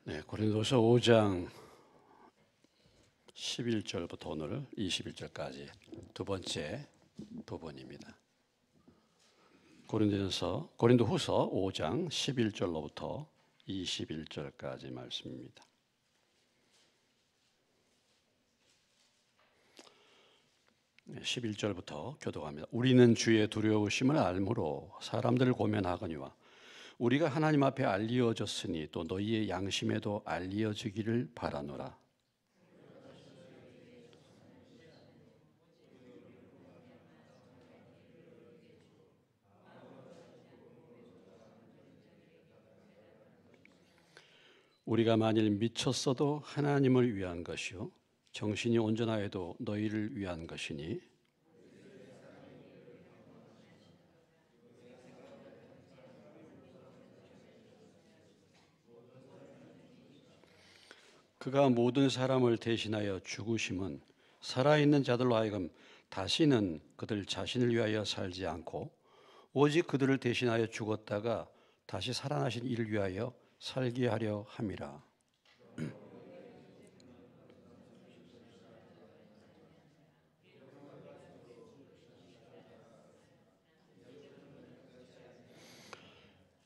네, 고린도서 5장 11절부터 오늘 21절까지 두 번째 부분입니다. 고린도후서 5장 11절로부터 21절까지 말씀입니다. 네, 11절부터 교독합니다. 우리는 주의 두려우심을 알므로 사람들을 고면하거니와 우리가 하나님 앞에 알리어졌으니 또 너희의 양심에도 알리어지기를 바라노라. 우리가 만일 미쳤어도 하나님을 위한 것이요 정신이 온전하여도 너희를 위한 것이니 그가 모든 사람을 대신하여 죽으심은 살아있는 자들로 하여금 다시는 그들 자신을 위하여 살지 않고 오직 그들을 대신하여 죽었다가 다시 살아나신 이를 위하여 살게 하려 함이라.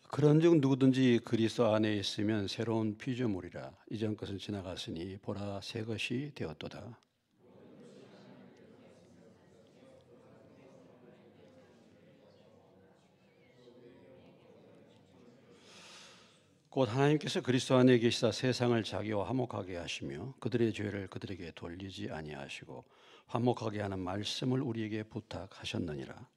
그런즉 누구든지 그리스도 안에 있으면 새로운 피조물이라. 이전 것은 지나갔으니 보라 새 것이 되었도다. 곧 하나님께서 그리스도 안에 계시다 세상을 자기와 화목하게 하시며 그들의 죄를 그들에게 돌리지 아니하시고 화목하게 하는 말씀을 우리에게 부탁하셨느니라.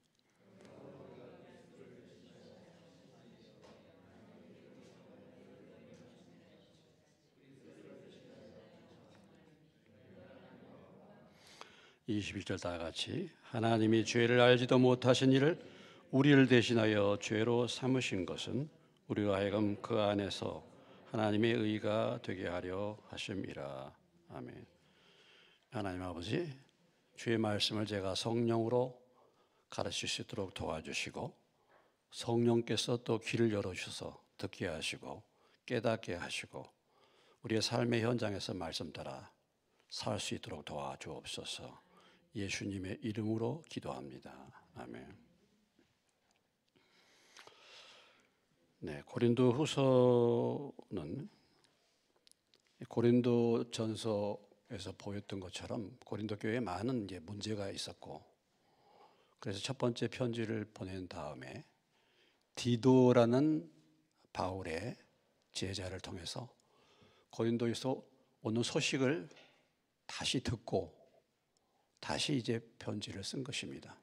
(21절) 다 같이. 하나님이 죄를 알지도 못하신 이를 우리를 대신하여 죄로 삼으신 것은 우리가 하여금 그 안에서 하나님의 의가 되게 하려 하심이라. 아멘. 하나님 아버지, 주의 말씀을 제가 성령으로 가르칠 수 있도록 도와주시고 성령께서 또 귀를 열어주셔서 듣게 하시고 깨닫게 하시고 우리의 삶의 현장에서 말씀 따라 살 수 있도록 도와주옵소서. 예수님의 이름으로 기도합니다. 아멘. 네, 고린도후서는 고린도전서에서 보였던 것처럼 고린도 교회에 많은 이제 문제가 있었고, 그래서 첫 번째 편지를 보낸 다음에 디도라는 바울의 제자를 통해서 고린도에서 오는 소식을 다시 듣고 다시 이제 편지를 쓴 것입니다.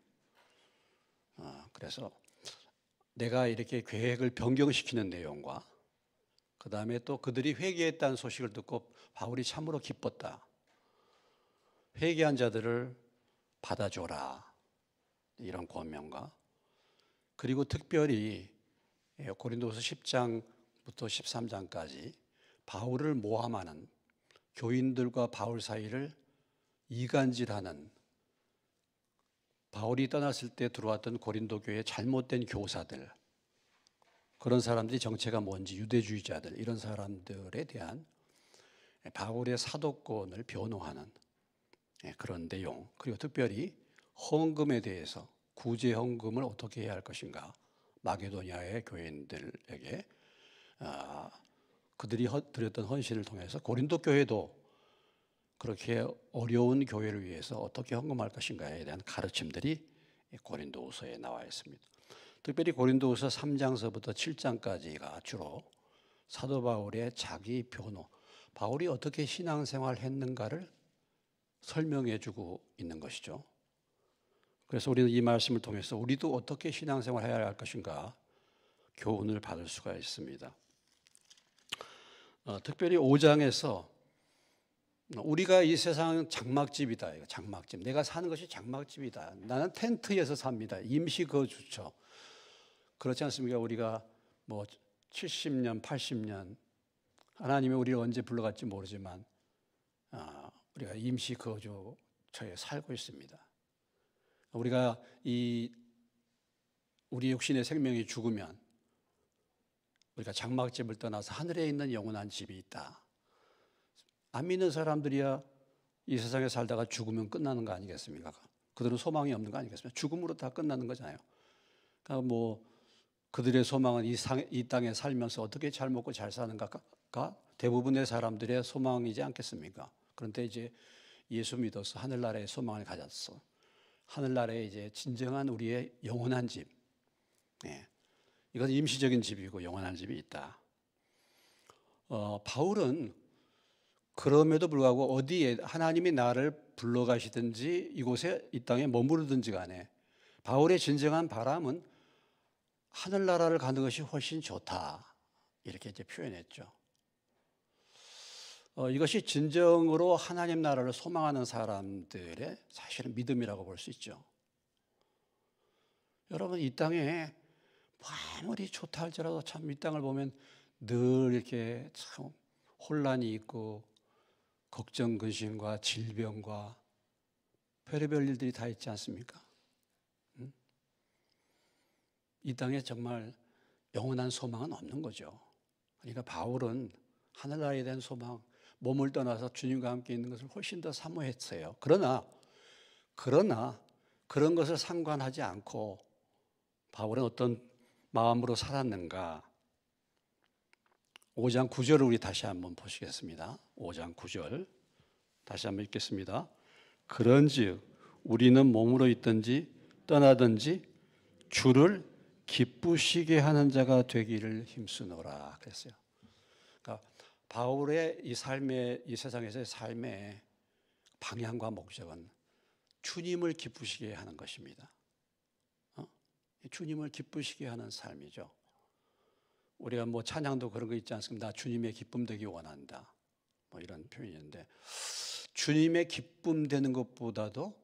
그래서 내가 이렇게 계획을 변경시키는 내용과 그 다음에 또 그들이 회개했다는 소식을 듣고 바울이 참으로 기뻤다. 회개한 자들을 받아줘라. 이런 권면과 그리고 특별히 고린도서 10장부터 13장까지 바울을 모함하는 교인들과 바울 사이를 이간질하는 바울이 떠났을 때 들어왔던 고린도 교회의 잘못된 교사들, 그런 사람들이 정체가 뭔지 유대주의자들, 이런 사람들에 대한 바울의 사도권을 변호하는 그런 내용, 그리고 특별히 헌금에 대해서 구제 헌금을 어떻게 해야 할 것인가, 마게도니아의 교인들에게 그들이 드렸던 헌신을 통해서 고린도 교회도 그렇게 어려운 교회를 위해서 어떻게 헌금할 것인가에 대한 가르침들이 고린도후서에 나와 있습니다. 특별히 고린도후서 3장서부터 7장까지가 주로 사도 바울의 자기 변호, 바울이 어떻게 신앙생활을 했는가를 설명해 주고 있는 것이죠. 그래서 우리는 이 말씀을 통해서 우리도 어떻게 신앙생활을 해야 할 것인가 교훈을 받을 수가 있습니다. 특별히 5장에서 우리가 이 세상은 장막집이다. 장막집. 내가 사는 것이 장막집이다. 나는 텐트에서 삽니다. 임시 거주처. 그렇지 않습니까? 우리가 뭐 70년, 80년 하나님이 우리를 언제 불러갈지 모르지만 우리가 임시 거주처에 살고 있습니다. 우리가 우리 육신의 생명이 죽으면 우리가 장막집을 떠나서 하늘에 있는 영원한 집이 있다. 안 믿는 사람들이야 이 세상에 살다가 죽으면 끝나는 거 아니겠습니까? 그들은 소망이 없는 거 아니겠습니까? 죽음으로 다 끝나는 거잖아요. 그러니까 뭐 그들의 소망은 이 땅에 살면서 어떻게 잘 먹고 잘 사는가가 대부분의 사람들의 소망이지 않겠습니까? 그런데 이제 예수 믿어서 하늘나라의 소망을 가졌어. 하늘나라에 이제 진정한 우리의 영원한 집. 이건 임시적인 집이고 영원한 집이 있다. 바울은 그럼에도 불구하고 어디에 하나님이 나를 불러가시든지 이곳에 이 땅에 머무르든지 간에 바울의 진정한 바람은 하늘나라를 가는 것이 훨씬 좋다. 이렇게 이제 표현했죠. 이것이 진정으로 하나님 나라를 소망하는 사람들의 사실은 믿음이라고 볼 수 있죠. 여러분, 이 땅에 아무리 좋다 할지라도 참 이 땅을 보면 늘 이렇게 참 혼란이 있고 걱정, 근심과 질병과 별의별 일들이 다 있지 않습니까? 이 땅에 정말 영원한 소망은 없는 거죠. 그러니까 바울은 하늘나라에 대한 소망, 몸을 떠나서 주님과 함께 있는 것을 훨씬 더 사모했어요. 그러나 그런 것을 상관하지 않고 바울은 어떤 마음으로 살았는가? 5장 9절을 우리 다시 한번 보시겠습니다. 5장 9절 다시 한번 읽겠습니다. 그런즉 우리는 몸으로 있든지 떠나든지 주를 기쁘시게 하는 자가 되기를 힘쓰노라 그랬어요. 그러니까 바울의 이 삶의 이 세상에서의 삶의 방향과 목적은 주님을 기쁘시게 하는 것입니다. 주님을 기쁘시게 하는 삶이죠. 우리가 뭐 찬양도 그런 거 있지 않습니까? 나 주님의 기쁨 되기 원한다. 뭐 이런 표현인데 주님의 기쁨 되는 것보다도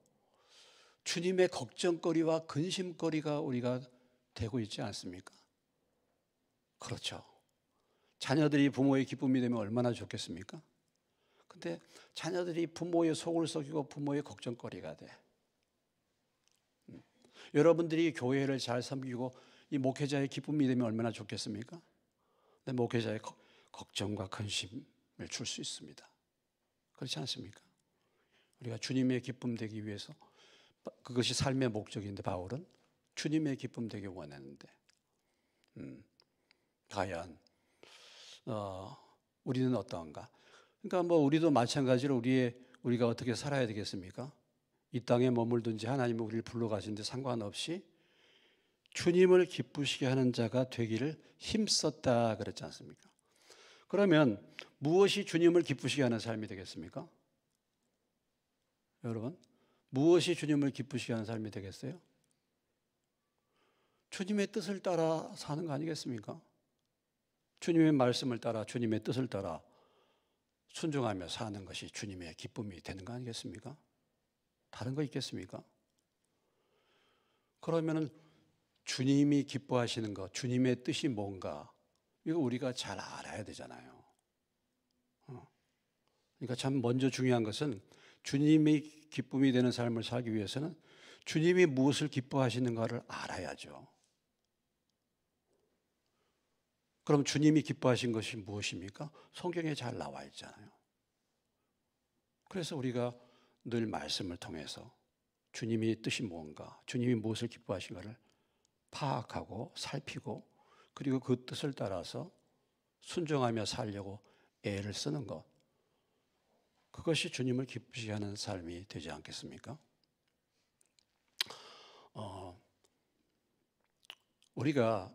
주님의 걱정거리와 근심거리가 우리가 되고 있지 않습니까? 그렇죠. 자녀들이 부모의 기쁨이 되면 얼마나 좋겠습니까? 근데 자녀들이 부모의 속을 썩이고 부모의 걱정거리가 돼. 여러분들이 교회를 잘 섬기고 이 목회자의 기쁨이 되면 얼마나 좋겠습니까? 근데 목회자의 걱정과 근심을 줄 수 있습니다. 그렇지 않습니까? 우리가 주님의 기쁨 되기 위해서 그것이 삶의 목적인데 바울은 주님의 기쁨 되기 원했는데 과연 우리는 어떠한가? 그러니까 뭐 우리도 마찬가지로 우리가 어떻게 살아야 되겠습니까? 이 땅에 머물든지 하나님이 우리를 불러가시는데 상관없이 주님을 기쁘시게 하는 자가 되기를 힘썼다 그랬지 않습니까? 그러면 무엇이 주님을 기쁘시게 하는 삶이 되겠습니까? 여러분, 무엇이 주님을 기쁘시게 하는 삶이 되겠어요? 주님의 뜻을 따라 사는 거 아니겠습니까? 주님의 말씀을 따라 주님의 뜻을 따라 순종하며 사는 것이 주님의 기쁨이 되는 거 아니겠습니까? 다른 거 있겠습니까? 그러면은 주님이 기뻐하시는 것, 주님의 뜻이 뭔가 이거 우리가 잘 알아야 되잖아요. 그러니까 참 먼저 중요한 것은 주님이 기쁨이 되는 삶을 살기 위해서는 주님이 무엇을 기뻐하시는가를 알아야죠. 그럼 주님이 기뻐하신 것이 무엇입니까? 성경에 잘 나와 있잖아요. 그래서 우리가 늘 말씀을 통해서 주님의 뜻이 무언가, 주님이 무엇을 기뻐하신가를 파악하고 살피고 그리고 그 뜻을 따라서 순종하며 살려고 애를 쓰는 것, 그것이 주님을 기쁘시게 하는 삶이 되지 않겠습니까? 우리가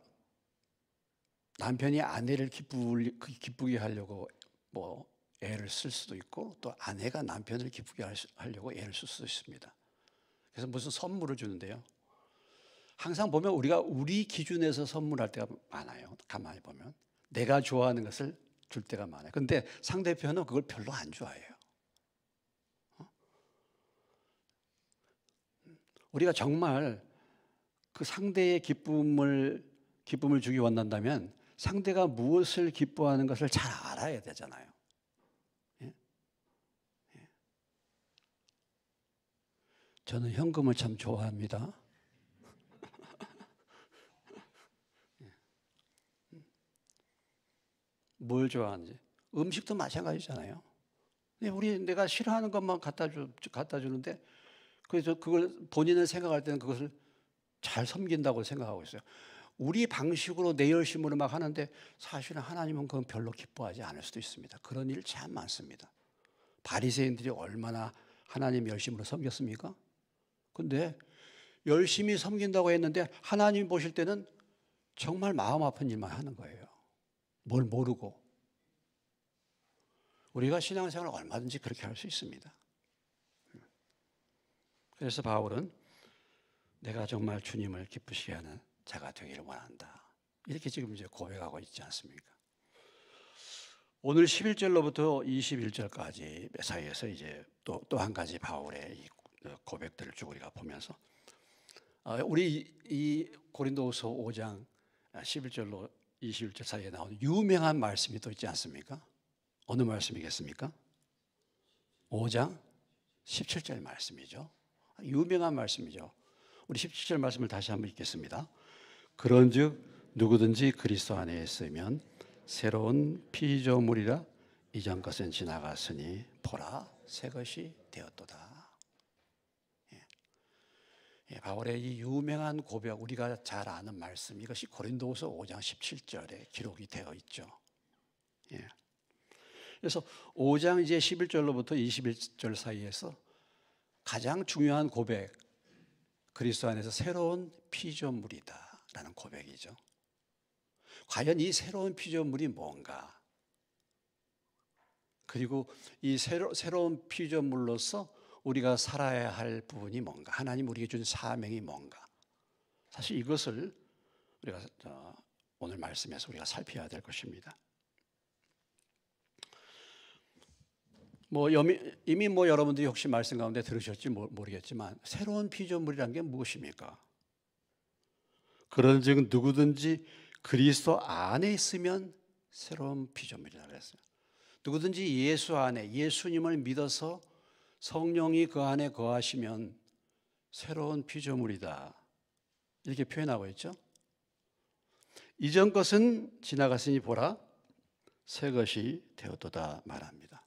남편이 아내를 기쁘게 하려고 뭐 애를 쓸 수도 있고 또 아내가 남편을 기쁘게 하려고 애를 쓸 수도 있습니다. 그래서 무슨 선물을 주는데요. 항상 보면 우리가 우리 기준에서 선물할 때가 많아요. 가만히 보면 내가 좋아하는 것을 줄 때가 많아요. 근데 상대편은 그걸 별로 안 좋아해요. 우리가 정말 그 상대의 기쁨을 주기 원한다면 상대가 무엇을 기뻐하는 것을 잘 알아야 되잖아요. 예? 예. 저는 현금을 참 좋아합니다. 뭘 좋아하는지. 음식도 마찬가지잖아요. 내가 싫어하는 것만 갖다 주는데, 그래서 그걸 본인은 생각할 때는 그것을 잘 섬긴다고 생각하고 있어요. 우리 방식으로 내 열심으로 막 하는데 사실은 하나님은 그건 별로 기뻐하지 않을 수도 있습니다. 그런 일 참 많습니다. 바리새인들이 얼마나 하나님 열심으로 섬겼습니까? 근데 열심히 섬긴다고 했는데 하나님 보실 때는 정말 마음 아픈 일만 하는 거예요. 뭘 모르고. 우리가 신앙생활을 얼마든지 그렇게 할 수 있습니다. 그래서 바울은 내가 정말 주님을 기쁘시게 하는 자가 되기를 원한다. 이렇게 지금 이제 고백하고 있지 않습니까? 오늘 11절로부터 21절까지 사이에서 이제 또 한 가지 바울의 이 고백들을 쭉 우리가 보면서 우리 이 고린도후서 5장 11절로 21절 사이에 나오는 유명한 말씀이 또 있지 않습니까? 어느 말씀이겠습니까? 5장 17절 말씀이죠. 유명한 말씀이죠. 우리 17절 말씀을 다시 한번 읽겠습니다. 그런즉 누구든지 그리스도 안에 있으면 새로운 피조물이라 이전 것은 지나갔으니 보라 새 것이 되었도다. 바울의 이 유명한 고백, 우리가 잘 아는 말씀, 이것이 고린도후서 5장 17절에 기록이 되어 있죠. 그래서 5장 이제 11절로부터 21절 사이에서 가장 중요한 고백, 그리스도 안에서 새로운 피조물이다라는 고백이죠. 과연 이 새로운 피조물이 뭔가? 그리고 이 새로운 피조물로서 우리가 살아야 할 부분이 뭔가? 하나님 우리에게 준 사명이 뭔가? 사실 이것을 우리가 오늘 말씀에서 우리가 살펴야 될 것입니다. 이미 여러분들이 혹시 말씀 가운데 들으셨지 모르겠지만 새로운 피조물이라는 게 무엇입니까? 그런즉 누구든지 그리스도 안에 있으면 새로운 피조물이라고 그랬어요. 누구든지 예수 안에, 예수님을 믿어서 성령이 그 안에 거하시면 새로운 피조물이다. 이렇게 표현하고 있죠. 이전 것은 지나갔으니 보라 새 것이 되었도다 말합니다.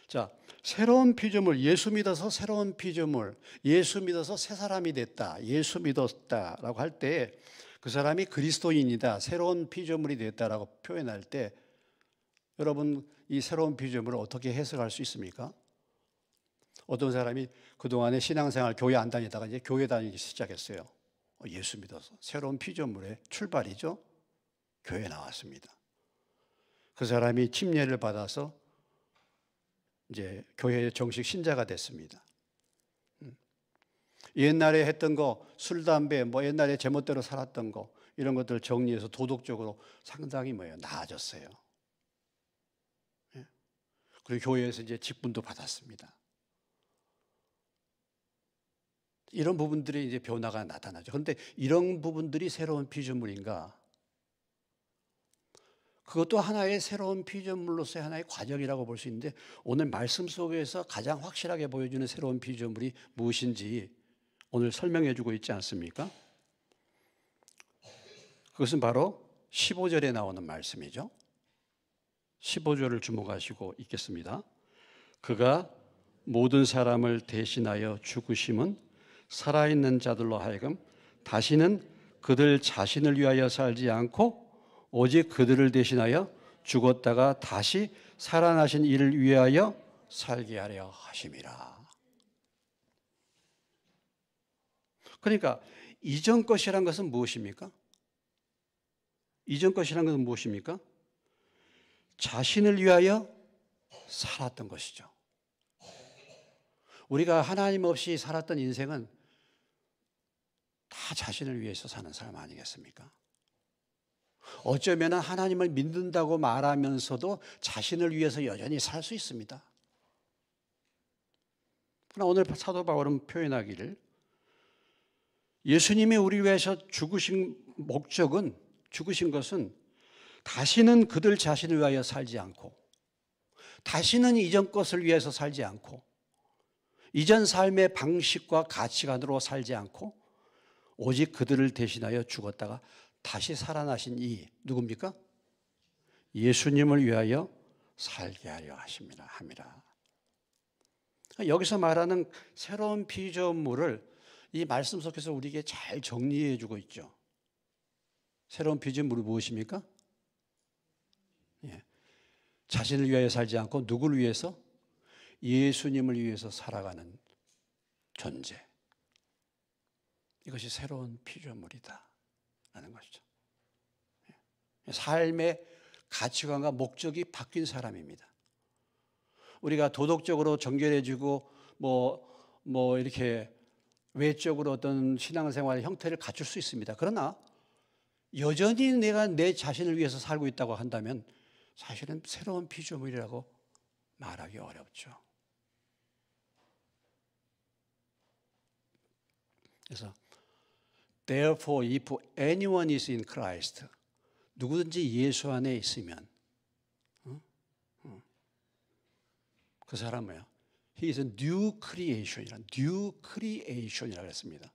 자, 새로운 피조물, 예수 믿어서 새로운 피조물, 예수 믿어서 새 사람이 됐다, 예수 믿었다라고 할 때 그 사람이 그리스도인이다, 새로운 피조물이 됐다라고 표현할 때 여러분 이 새로운 피조물을 어떻게 해석할 수 있습니까? 어떤 사람이 그동안에 신앙생활 교회 안 다니다가 이제 교회 다니기 시작했어요. 예수 믿어서 새로운 피조물의 출발이죠. 교회 나왔습니다. 그 사람이 침례를 받아서 이제 교회의 정식 신자가 됐습니다. 옛날에 했던 거, 술, 담배, 옛날에 제멋대로 살았던 거, 이런 것들을 정리해서 도덕적으로 상당히 나아졌어요. 그리고 교회에서 이제 직분도 받았습니다. 이런 부분들이 이제 변화가 나타나죠. 그런데 이런 부분들이 새로운 피조물인가? 그것도 하나의 새로운 피조물로서의 하나의 과정이라고 볼 수 있는데 오늘 말씀 속에서 가장 확실하게 보여주는 새로운 피조물이 무엇인지 오늘 설명해 주고 있지 않습니까? 그것은 바로 15절에 나오는 말씀이죠. 15절을 주목하시고 읽겠습니다. 그가 모든 사람을 대신하여 죽으심은 살아있는 자들로 하여금 다시는 그들 자신을 위하여 살지 않고 오직 그들을 대신하여 죽었다가 다시 살아나신 이를 위하여 살게 하려 하심이라. 그러니까 이전 것이란 것은 무엇입니까? 이전 것이란 것은 무엇입니까? 자신을 위하여 살았던 것이죠. 우리가 하나님 없이 살았던 인생은 다 자신을 위해서 사는 사람 아니겠습니까? 어쩌면 하나님을 믿는다고 말하면서도 자신을 위해서 여전히 살 수 있습니다. 그러나 오늘 사도 바울은 표현하기를 예수님이 우리 위해서 죽으신 목적은, 죽으신 것은 다시는 그들 자신을 위하여 살지 않고 다시는 이전 것을 위해서 살지 않고 이전 삶의 방식과 가치관으로 살지 않고 오직 그들을 대신하여 죽었다가 다시 살아나신 이 누굽니까? 예수님을 위하여 살게 하려 함이라. 여기서 말하는 새로운 피조물을 이 말씀 속에서 우리에게 잘 정리해 주고 있죠. 새로운 피조물이 무엇입니까? 예. 자신을 위하여 살지 않고 누구를 위해서? 예수님을 위해서 살아가는 존재. 이것이 새로운 피조물이다 라는 것이죠. 삶의 가치관과 목적이 바뀐 사람입니다. 우리가 도덕적으로 정결해지고 이렇게 외적으로 어떤 신앙생활의 형태를 갖출 수 있습니다. 그러나 여전히 내가 내 자신을 위해서 살고 있다고 한다면 사실은 새로운 피조물이라고 말하기 어렵죠. 그래서 Therefore, if anyone is in Christ, 누구든지 예수 안에 있으면 그 사람은 뭐야? He is a new creation이라고 했습니다.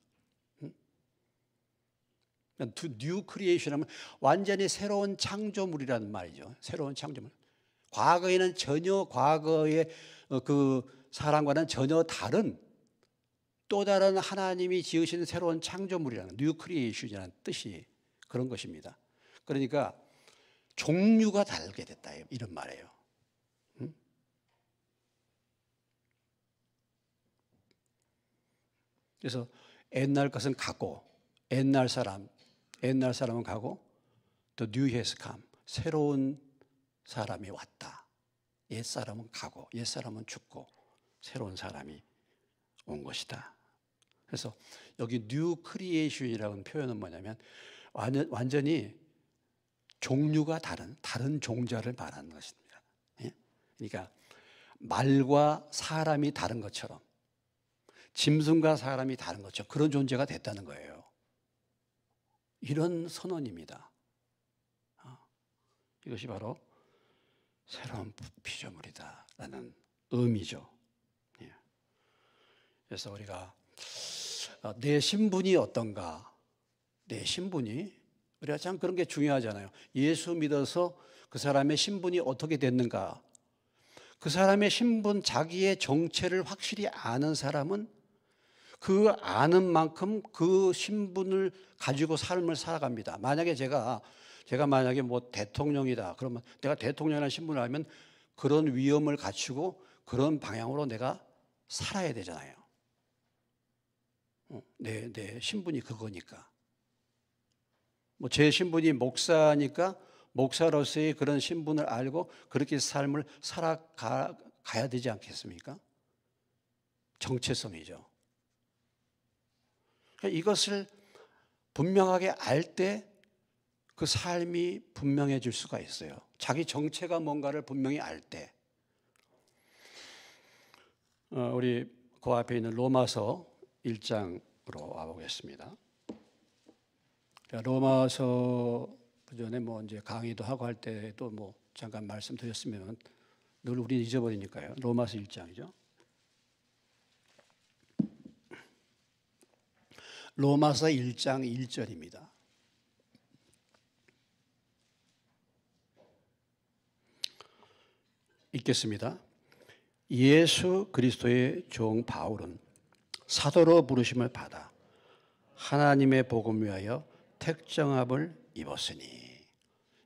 new creation하면 완전히 새로운 창조물이라는 말이죠. 새로운 창조물. 과거에는 전혀 과거의 그 사람과는 전혀 다른 또 다른 하나님이 지으시는 새로운 창조물이라는 new creation이라는 뜻이 그런 것입니다. 그러니까 종류가 다르게 됐다 이런 말이에요. 그래서 옛날 것은 가고 옛날 사람은 가고 the new has come 새로운 사람이 왔다. 옛 사람은 가고 옛 사람은 죽고 새로운 사람이 온 것이다. 그래서 여기 new creation이라는 표현은 뭐냐면 완전히 종류가 다른 종자를 말하는 것입니다. 그러니까 말과 사람이 다른 것처럼 짐승과 사람이 다른 것처럼 그런 존재가 됐다는 거예요. 이런 선언입니다. 이것이 바로 새로운 피조물이다라는 의미죠. 그래서 우리가 내 신분이 어떤가, 내 신분이 우리가 참 그런 게 중요하잖아요. 예수 믿어서 그 사람의 신분이 어떻게 됐는가, 그 사람의 신분, 자기의 정체를 확실히 아는 사람은 그 아는 만큼 그 신분을 가지고 삶을 살아갑니다. 만약에 제가 만약에 뭐 대통령이다 그러면 내가 대통령이라는 신분을 알면 그런 위엄을 갖추고 그런 방향으로 내가 살아야 되잖아요. 내 신분이 그거니까. 뭐 제 신분이 목사니까 목사로서의 그런 신분을 알고 그렇게 삶을 살아가야 되지 않겠습니까? 정체성이죠. 이것을 분명하게 알 때 그 삶이 분명해질 수가 있어요. 자기 정체가 뭔가를 분명히 알 때. 우리 그 앞에 있는 로마서 1장으로 와보겠습니다. 로마서 그전에 뭐 이제 강의도 하고 할 때도 뭐 잠깐 말씀드렸으면 늘 우리 잊어버리니까요. 로마서 1장이죠. 로마서 1장 1절입니다. 읽겠습니다. 예수 그리스도의 종 바울은 사도로 부르심을 받아 하나님의 복음 위하여 택정함을 입었으니.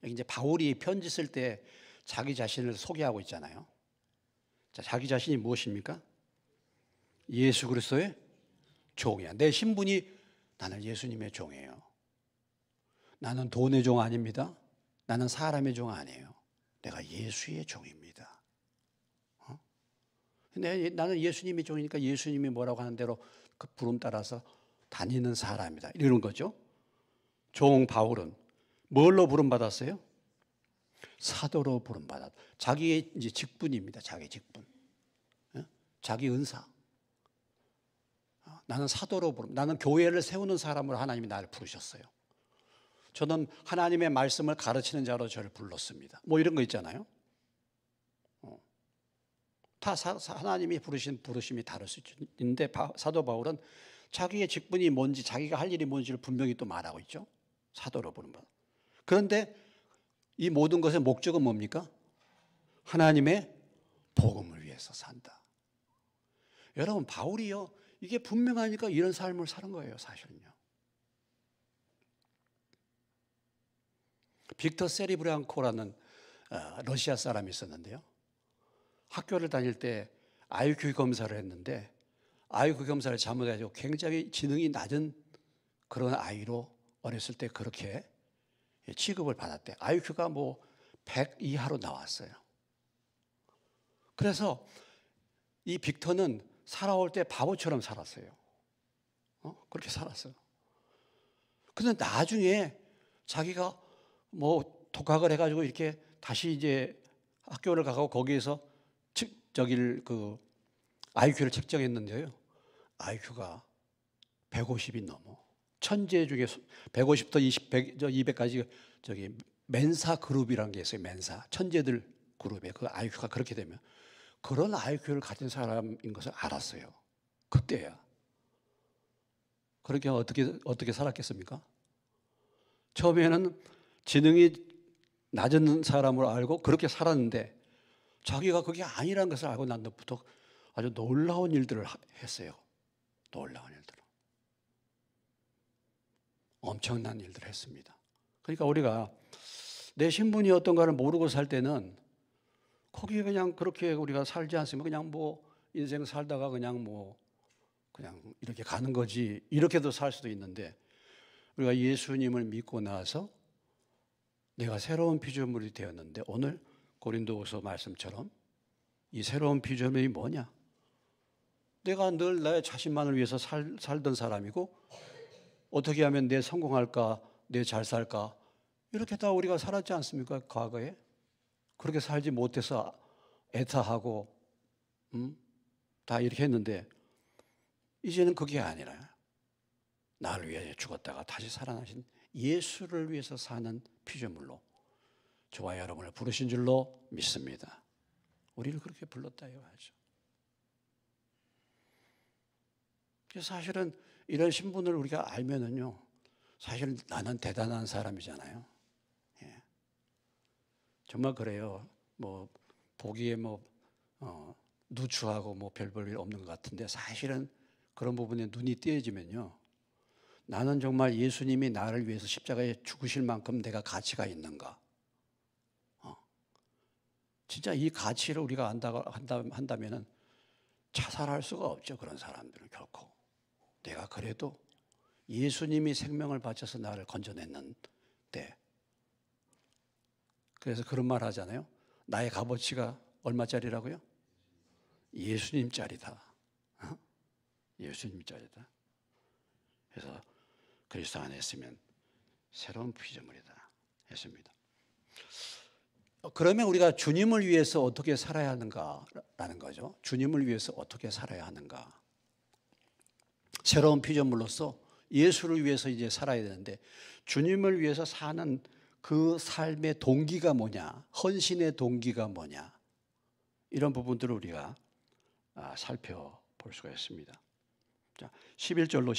여기 이제 바울이 편지 쓸 때 자기 자신을 소개하고 있잖아요. 자, 자기 자신이 무엇입니까? 예수 그리스도의 종이야. 내 신분이 나는 예수님의 종이에요. 나는 돈의 종 아닙니다. 나는 사람의 종 아니에요. 내가 예수의 종입니다. 근데 나는 예수님의 종이니까 예수님이 뭐라고 하는 대로 그 부름 따라서 다니는 사람이다. 이런 거죠. 종 바울은 뭘로 부름받았어요? 사도로 부름받았다. 자기의 이제 직분입니다. 자기 직분. 자기 은사. 나는 사도로 나는 교회를 세우는 사람으로 하나님이 나를 부르셨어요. 저는 하나님의 말씀을 가르치는 자로 저를 불렀습니다. 뭐 이런 거 있잖아요. 다 하나님이 부르신 부르심이 다를 수 있는데 사도 바울은 자기의 직분이 뭔지 자기가 할 일이 뭔지를 분명히 또 말하고 있죠. 사도로 부름받아. 그런데 이 모든 것의 목적은 뭡니까? 하나님의 복음을 위해서 산다. 여러분, 바울이요, 이게 분명하니까 이런 삶을 사는 거예요, 사실은요. 빅터 세리브랑코라는 러시아 사람이 있었는데요. 학교를 다닐 때 IQ 검사를 했는데 IQ 검사를 잘못해가지고 굉장히 지능이 낮은 그런 아이로 어렸을 때 그렇게 취급을 받았대. IQ가 뭐 100 이하로 나왔어요. 그래서 이 빅터는 살아올 때 바보처럼 살았어요. 그렇게 살았어요. 근데 나중에 자기가 뭐 독학을 해가지고 이렇게 다시 이제 학교를 가고 거기에서 IQ를 책정했는데요. IQ가 150이 넘어. 천재 중에 150부터 200까지 멘사 그룹이라는 게 있어요. 멘사. 천재들 그룹에 그 IQ가 그렇게 되면 그런 IQ를 가진 사람인 것을 알았어요. 그때야. 그렇게 어떻게 살았겠습니까? 처음에는 지능이 낮은 사람으로 알고 그렇게 살았는데 자기가 그게 아니라는 것을 알고 난 뒤부터 아주 놀라운 일들을 했어요. 놀라운 일들을. 엄청난 일들을 했습니다. 그러니까 우리가 내 신분이 어떤가를 모르고 살 때는 거기에 그냥 그렇게 우리가 살지 않으면 그냥 뭐 인생 살다가 그냥 이렇게 가는 거지, 이렇게도 살 수도 있는데 우리가 예수님을 믿고 나서 내가 새로운 피조물이 되었는데 오늘 고린도후서 말씀처럼 이 새로운 피조물이 뭐냐? 내가 늘 나의 자신만을 위해서 살던 사람이고 어떻게 하면 내 성공할까, 내 잘 살까 이렇게 다 우리가 살았지 않습니까? 과거에 그렇게 살지 못해서 애타하고 다 이렇게 했는데 이제는 그게 아니라 나를 위해 죽었다가 다시 살아나신 예수를 위해서 사는 피조물로 저와 여러분을 부르신 줄로 믿습니다. 우리를 그렇게 불렀다 이거죠. 사실은 이런 신분을 우리가 알면은요, 사실 나는 대단한 사람이잖아요. 예. 정말 그래요. 뭐 보기에 누추하고 별 볼 일 없는 것 같은데 사실은 그런 부분에 눈이 띄어지면요, 나는 정말 예수님이 나를 위해서 십자가에 죽으실 만큼 내가 가치가 있는가? 진짜 이 가치를 우리가 한다면은 자살할 수가 없죠. 그런 사람들은 결코. 내가 그래도 예수님이 생명을 바쳐서 나를 건져냈는데, 그래서 그런 말 하잖아요. 나의 값어치가 얼마짜리라고요? 예수님짜리다. 예수님짜리다. 그래서 그리스도 안에 있으면 새로운 피조물이다 했습니다. 그러면 우리가 주님을 위해서 어떻게 살아야 하는가라는 거죠. 주님을 위해서 어떻게 살아야 하는가. 새로운 피조물로서 예수를 위해서 이제 살아야 되는데 주님을 위해서 사는 그 삶의 동기가 뭐냐, 헌신의 동기가 뭐냐, 이런 부분들을 우리가 살펴볼 수가 있습니다. 자, 11절로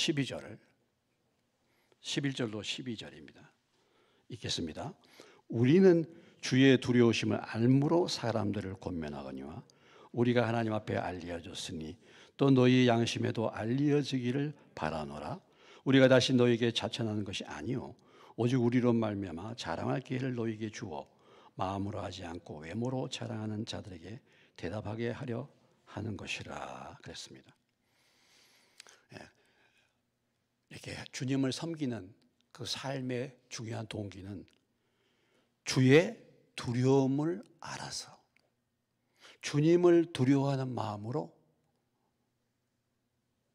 12절입니다. 읽겠습니다. 우리는 주의 두려우심을 알므로 사람들을 권면하거니와 우리가 하나님 앞에 알려졌으니 또 너희 양심에도 알려지기를 바라노라. 우리가 다시 너에게 자천하는 것이 아니요 오직 우리로 말미암아 자랑할 기회를 너에게 주어 마음으로 하지 않고 외모로 자랑하는 자들에게 대답하게 하려 하는 것이라 그랬습니다. 이렇게 주님을 섬기는 그 삶의 중요한 동기는 주의 두려움을 알아서 주님을 두려워하는 마음으로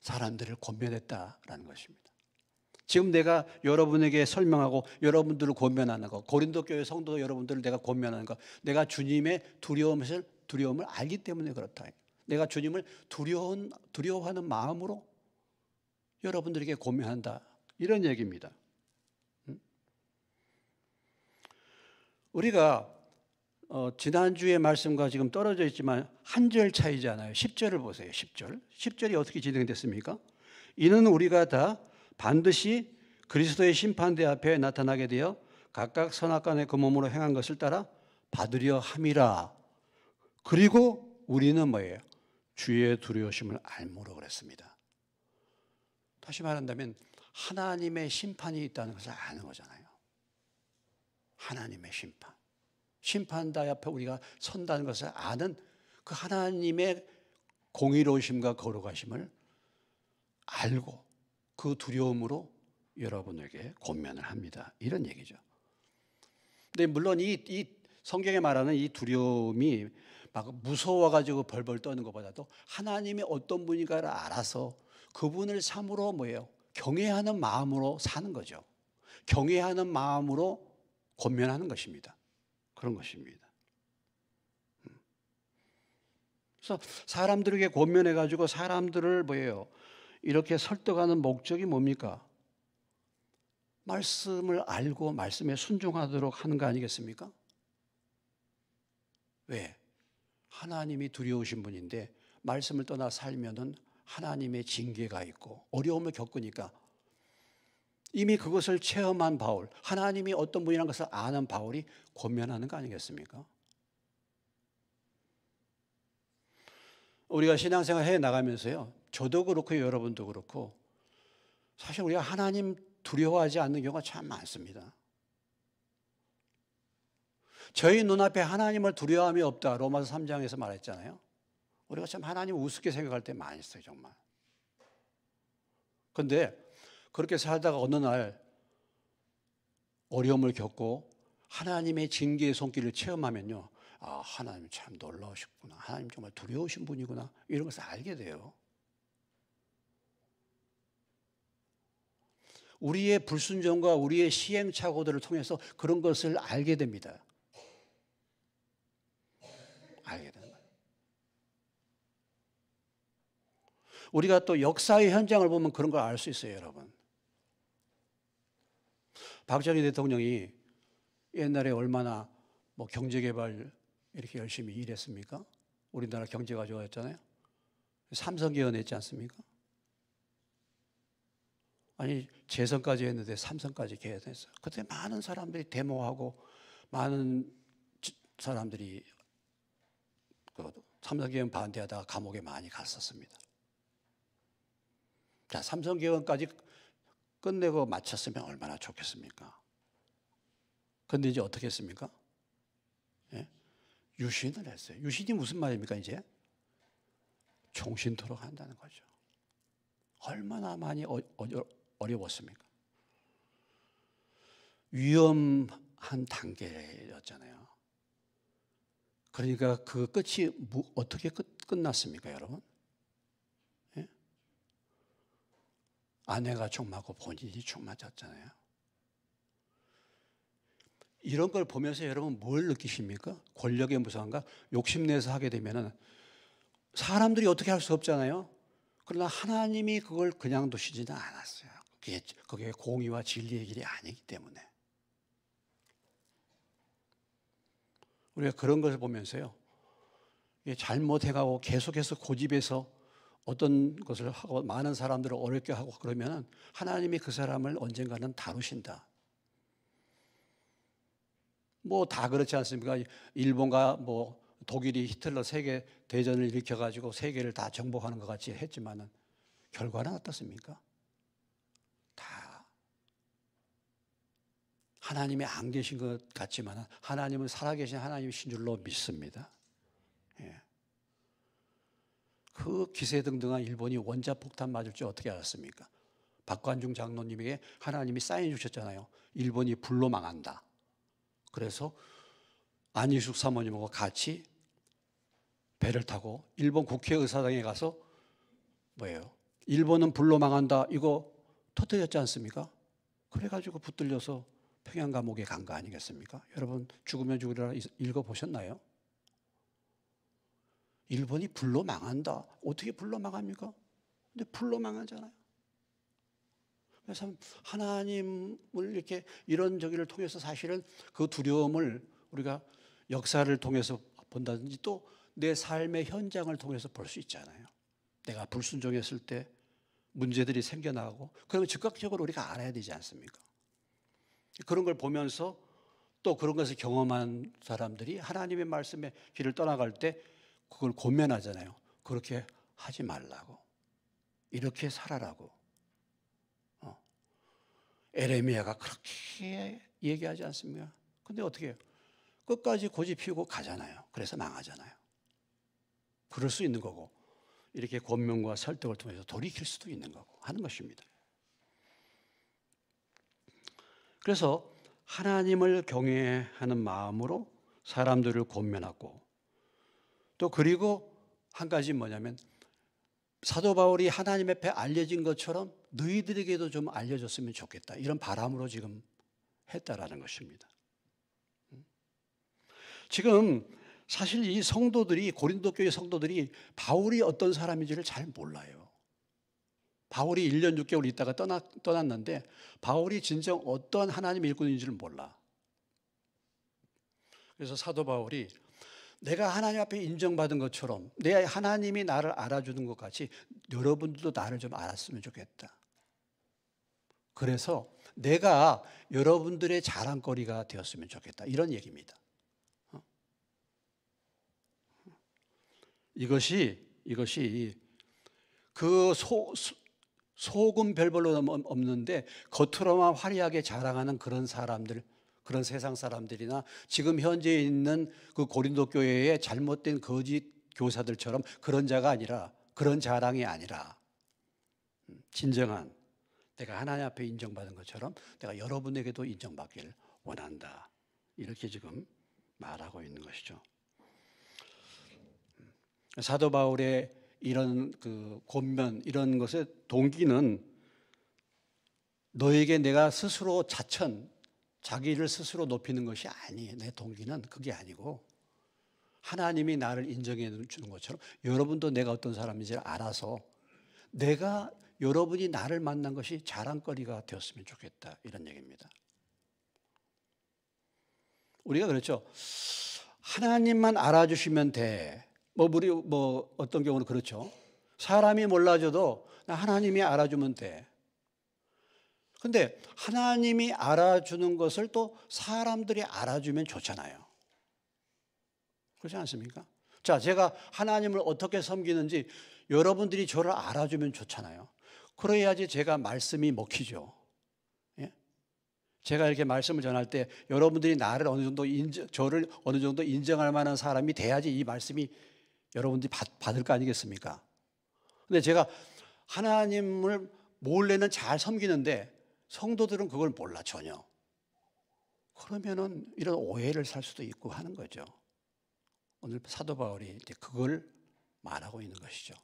사람들을 권면했다라는 것입니다. 지금 내가 여러분에게 설명하고 여러분들을 권면하는 것, 고린도 교회 성도 여러분들을 내가 권면하는 것, 내가 주님의 두려움을 알기 때문에 그렇다. 내가 주님을 두려워하는 마음으로 여러분들에게 권면한다, 이런 얘기입니다. 우리가 지난주의 말씀과 지금 떨어져 있지만 한 절 차이잖아요. 10절을 보세요. 10절이 어떻게 진행됐습니까? 이는 우리가 다 반드시 그리스도의 심판대 앞에 나타나게 되어 각각 선악간에 그 몸으로 행한 것을 따라 받으려 함이라. 그리고 우리는 뭐예요? 주의 두려우심을 알므로 그랬습니다. 다시 말한다면 하나님의 심판이 있다는 것을 아는 거잖아요. 하나님의 심판. 심판대 앞에 우리가 선다는 것을 아는 그 하나님의 공의로우심과 거룩하심을 알고 그 두려움으로 여러분에게 권면을 합니다. 이런 얘기죠. 근데 물론 이 성경에 말하는 이 두려움이 막 무서워가지고 벌벌 떠는 것보다도 하나님이 어떤 분인가를 알아서 그분을 참으로 뭐예요? 경외하는 마음으로 사는 거죠. 경외하는 마음으로 권면하는 것입니다. 그런 것입니다. 그래서 사람들에게 권면해가지고 사람들을 뭐예요? 이렇게 설득하는 목적이 뭡니까? 말씀을 알고 말씀에 순종하도록 하는 거 아니겠습니까? 왜? 하나님이 두려우신 분인데 말씀을 떠나 살면은 하나님의 징계가 있고 어려움을 겪으니까 이미 그것을 체험한 바울, 하나님이 어떤 분이라는 것을 아는 바울이 권면하는 거 아니겠습니까? 우리가 신앙생활 해 나가면서요, 저도 그렇고 여러분도 그렇고 사실 우리가 하나님 두려워하지 않는 경우가 참 많습니다. 저희 눈앞에 하나님을 두려워함이 없다, 로마서 3장에서 말했잖아요. 우리가 참 하나님 우습게 생각할 때 많이 있어요, 정말. 그런데 그렇게 살다가 어느 날 어려움을 겪고 하나님의 징계의 손길을 체험하면요, 아, 하나님 참 놀라우셨구나, 하나님 정말 두려우신 분이구나, 이런 것을 알게 돼요. 우리의 불순종과 우리의 시행착오들을 통해서 그런 것을 알게 됩니다. 알게 되는 거예요. 우리가 또 역사의 현장을 보면 그런 걸 알 수 있어요, 여러분. 박정희 대통령이 옛날에 얼마나 뭐 경제개발 이렇게 열심히 일했습니까? 우리나라 경제가 좋아졌잖아요. 삼성 개헌했지 않습니까? 아니, 재선까지 했는데 삼성까지 개헌했어요. 그때 많은 사람들이 데모하고 많은 사람들이 그 삼성 개헌 반대하다가 감옥에 많이 갔었습니다. 자, 삼성 개헌까지 끝내고 마쳤으면 얼마나 좋겠습니까? 그런데 이제 어떻게 했습니까? 예? 유신을 했어요. 유신이 무슨 말입니까, 이제? 종신토록 한다는 거죠. 얼마나 많이 어려웠습니까? 위험한 단계였잖아요. 그러니까 그 끝이 어떻게 끝났습니까, 여러분? 예? 아내가 총 맞고 본인이 총 맞았잖아요. 이런 걸 보면서 여러분 뭘 느끼십니까? 권력의 무서움과 욕심내서 하게 되면은 사람들이 어떻게 할 수 없잖아요. 그러나 하나님이 그걸 그냥 두시지는 않았어요. 그게 공의와 진리의 길이 아니기 때문에. 우리가 그런 것을 보면서요, 잘못해가고 계속해서 고집해서 어떤 것을 하고 많은 사람들을 어렵게 하고 그러면 하나님이 그 사람을 언젠가는 다루신다. 뭐 다 그렇지 않습니까? 일본과 뭐 독일이 히틀러 세계 대전을 일으켜가지고 세계를 다 정복하는 것 같이 했지만은 결과는 어떻습니까? 다 하나님이 안 계신 것 같지만은 하나님은 살아계신 하나님이신 줄로 믿습니다. 예. 그 기세등등한 일본이 원자폭탄 맞을 줄 어떻게 알았습니까? 박관중 장로님에게 하나님이 사인 주셨잖아요. 일본이 불로 망한다. 그래서 안희숙 사모님하고 같이 배를 타고 일본 국회의사당에 가서 뭐예요? 일본은 불로 망한다, 이거 터뜨렸지 않습니까? 그래가지고 붙들려서 평양 감옥에 간 거 아니겠습니까? 여러분, 죽으면 죽으리라 읽어보셨나요? 일본이 불로 망한다. 어떻게 불로 망합니까? 근데 불로 망하잖아요. 그래서 하나님을 이렇게 이런 저기를 통해서 사실은 그 두려움을 우리가 역사를 통해서 본다든지 또 내 삶의 현장을 통해서 볼 수 있잖아요. 내가 불순종했을 때 문제들이 생겨나고 그러면 즉각적으로 우리가 알아야 되지 않습니까? 그런 걸 보면서 또 그런 것을 경험한 사람들이 하나님의 말씀에 길을 떠나갈 때 그걸 권면하잖아요. 그렇게 하지 말라고. 이렇게 살아라고. 에레미야가 그렇게 얘기하지 않습니까? 근데 어떻게 해요? 끝까지 고집 피우고 가잖아요. 그래서 망하잖아요. 그럴 수 있는 거고, 이렇게 권면과 설득을 통해서 돌이킬 수도 있는 거고 하는 것입니다. 그래서 하나님을 경외하는 마음으로 사람들을 권면하고, 또 그리고 한 가지 뭐냐면, 사도 바울이 하나님 앞에 알려진 것처럼 너희들에게도 좀 알려졌으면 좋겠다, 이런 바람으로 지금 했다라는 것입니다. 지금 사실 이 성도들이, 고린도 교회 성도들이 바울이 어떤 사람인지를 잘 몰라요. 바울이 1년 6개월 있다가 떠났는데 바울이 진정 어떤 하나님의 일꾼인지를 몰라. 그래서 사도 바울이 내가 하나님 앞에 인정받은 것처럼 내 하나님이 나를 알아주는 것 같이 여러분들도 나를 좀 알았으면 좋겠다. 그래서 내가 여러분들의 자랑거리가 되었으면 좋겠다, 이런 얘기입니다. 이것이 그 속은 별 별로 없는데 겉으로만 화려하게 자랑하는 그런 사람들, 그런 세상 사람들이나 지금 현재 있는 그 고린도 교회의 잘못된 거짓 교사들처럼 그런 자가 아니라, 그런 자랑이 아니라 진정한 내가 하나님 앞에 인정받은 것처럼 내가 여러분에게도 인정받기를 원한다, 이렇게 지금 말하고 있는 것이죠. 사도 바울의 이런 그 권면, 이런 것의 동기는 너에게 내가 스스로 자기를 스스로 높이는 것이 아니에요. 내 동기는 그게 아니고 하나님이 나를 인정해 주는 것처럼 여러분도 내가 어떤 사람인지 알아서 내가, 여러분이 나를 만난 것이 자랑거리가 되었으면 좋겠다, 이런 얘기입니다. 우리가 그렇죠. 하나님만 알아주시면 돼. 우리 어떤 경우는 그렇죠. 사람이 몰라줘도 나 하나님이 알아주면 돼. 근데 하나님이 알아주는 것을 또 사람들이 알아주면 좋잖아요. 그렇지 않습니까? 자, 제가 하나님을 어떻게 섬기는지 여러분들이 저를 알아주면 좋잖아요. 그래야지 제가 말씀이 먹히죠. 예? 제가 이렇게 말씀을 전할 때 여러분들이 나를 저를 어느 정도 인정할 만한 사람이 돼야지 이 말씀이 여러분들이 받을 거 아니겠습니까? 근데 제가 하나님을 몰래는 잘 섬기는데 성도들은 그걸 몰라, 전혀. 그러면은 이런 오해를 살 수도 있고 하는 거죠. 오늘 사도 바울이 이제 그걸 말하고 있는 것이죠.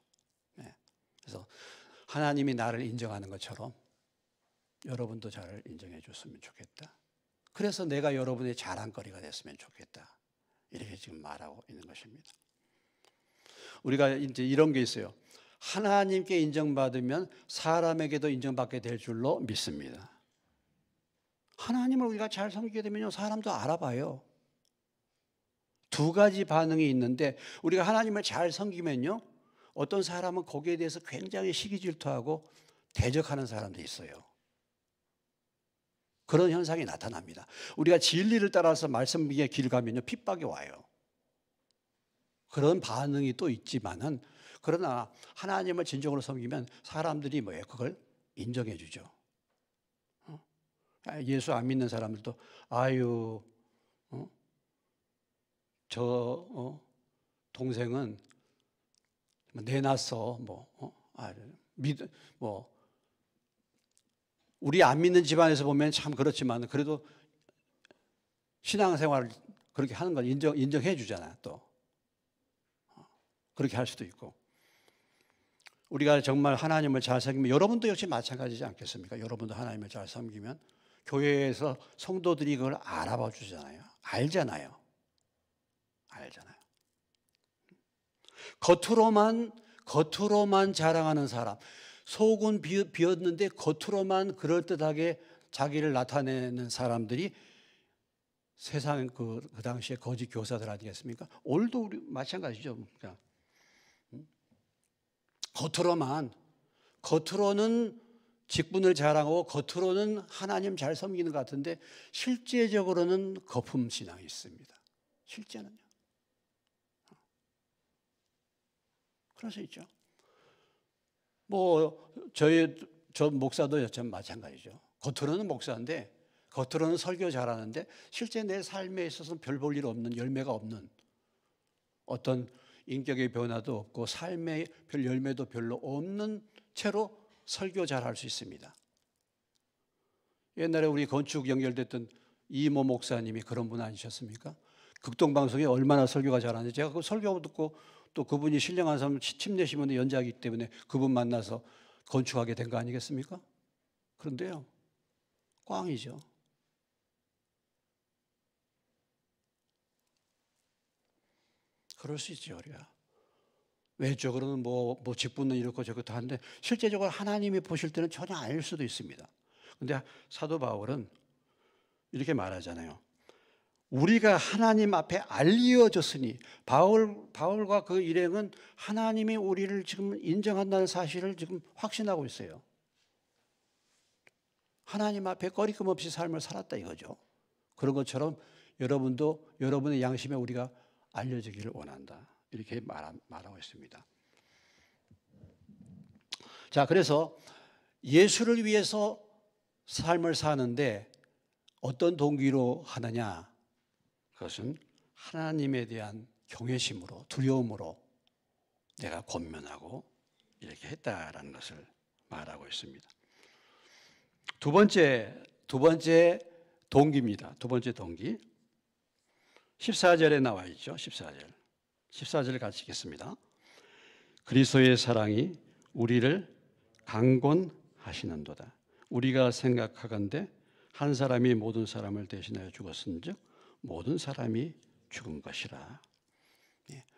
네. 그래서 하나님이 나를 인정하는 것처럼 여러분도 저를 인정해 줬으면 좋겠다. 그래서 내가 여러분의 자랑거리가 됐으면 좋겠다, 이렇게 지금 말하고 있는 것입니다. 우리가 이제 이런 게 있어요. 하나님께 인정받으면 사람에게도 인정받게 될 줄로 믿습니다. 하나님을 우리가 잘 섬기게 되면요, 사람도 알아봐요. 두 가지 반응이 있는데, 우리가 하나님을 잘 섬기면요, 어떤 사람은 거기에 대해서 굉장히 시기질투하고 대적하는 사람도 있어요. 그런 현상이 나타납니다. 우리가 진리를 따라서 말씀의 길 가면요, 핍박이 와요. 그런 반응이 또 있지만은, 그러나 하나님을 진정으로 섬기면 사람들이 뭐예요? 그걸 인정해 주죠. 예수 안 믿는 사람들도 아유, 저 동생은 내놨어, 우리 안 믿는 집안에서 보면 참 그렇지만 그래도 신앙생활을 그렇게 하는 건 인정해 주잖아요. 또 그렇게 할 수도 있고, 우리가 정말 하나님을 잘 섬기면, 여러분도 역시 마찬가지지 않겠습니까? 여러분도 하나님을 잘 섬기면 교회에서 성도들이 그걸 알아봐 주잖아요. 알잖아요. 겉으로만 자랑하는 사람, 속은 비었는데 겉으로만 그럴듯하게 자기를 나타내는 사람들이 세상 그 당시에 거짓 교사들 아니겠습니까? 오늘도 우리 마찬가지죠. 겉으로는 직분을 자랑하고 겉으로는 하나님 잘 섬기는 것 같은데 실제적으로는 거품 신앙이 있습니다. 실제는요. 그럴 수 있죠. 뭐 저 목사도 참 마찬가지죠. 겉으로는 목사인데, 겉으로는 설교 잘하는데 실제 내 삶에 있어서는 별 볼 일 없는, 열매가 없는, 어떤 인격의 변화도 없고 삶의 별 열매도 별로 없는 채로 설교 잘할 수 있습니다. 옛날에 우리 건축 연결됐던 이모 목사님이 그런 분 아니셨습니까? 극동방송에 얼마나 설교가 잘하는지, 제가 그 설교 듣고 또 그분이 신령한 사람 침례시문의 연자이기 때문에 그분 만나서 건축하게 된 거 아니겠습니까? 그런데요, 꽝이죠. 그럴 수 있죠, 우리가. 외적으로는 뭐 직분은 이렇고 저렇고 하는데 실제적으로 하나님이 보실 때는 전혀 아닐 수도 있습니다. 그런데 사도 바울은 이렇게 말하잖아요. 우리가 하나님 앞에 알려졌으니, 바울과 그 일행은 하나님이 우리를 지금 인정한다는 사실을 지금 확신하고 있어요. 하나님 앞에 꺼리낌 없이 삶을 살았다 이거죠. 그런 것처럼 여러분도 여러분의 양심에 우리가 알려지기를 원한다, 이렇게 말하고 있습니다. 자, 그래서 예수를 위해서 삶을 사는데 어떤 동기로 하느냐? 그것은 하나님에 대한 경외심으로, 두려움으로 내가 권면하고 이렇게 했다라는 것을 말하고 있습니다. 두 번째 동기입니다. 두 번째 동기. 14절에 나와 있죠. 14절 같이 읽겠습니다. 그리스도의 사랑이 우리를 강권하시는도다. 우리가 생각하건대 한 사람이 모든 사람을 대신하여 죽었은즉 모든 사람이 죽은 것이라.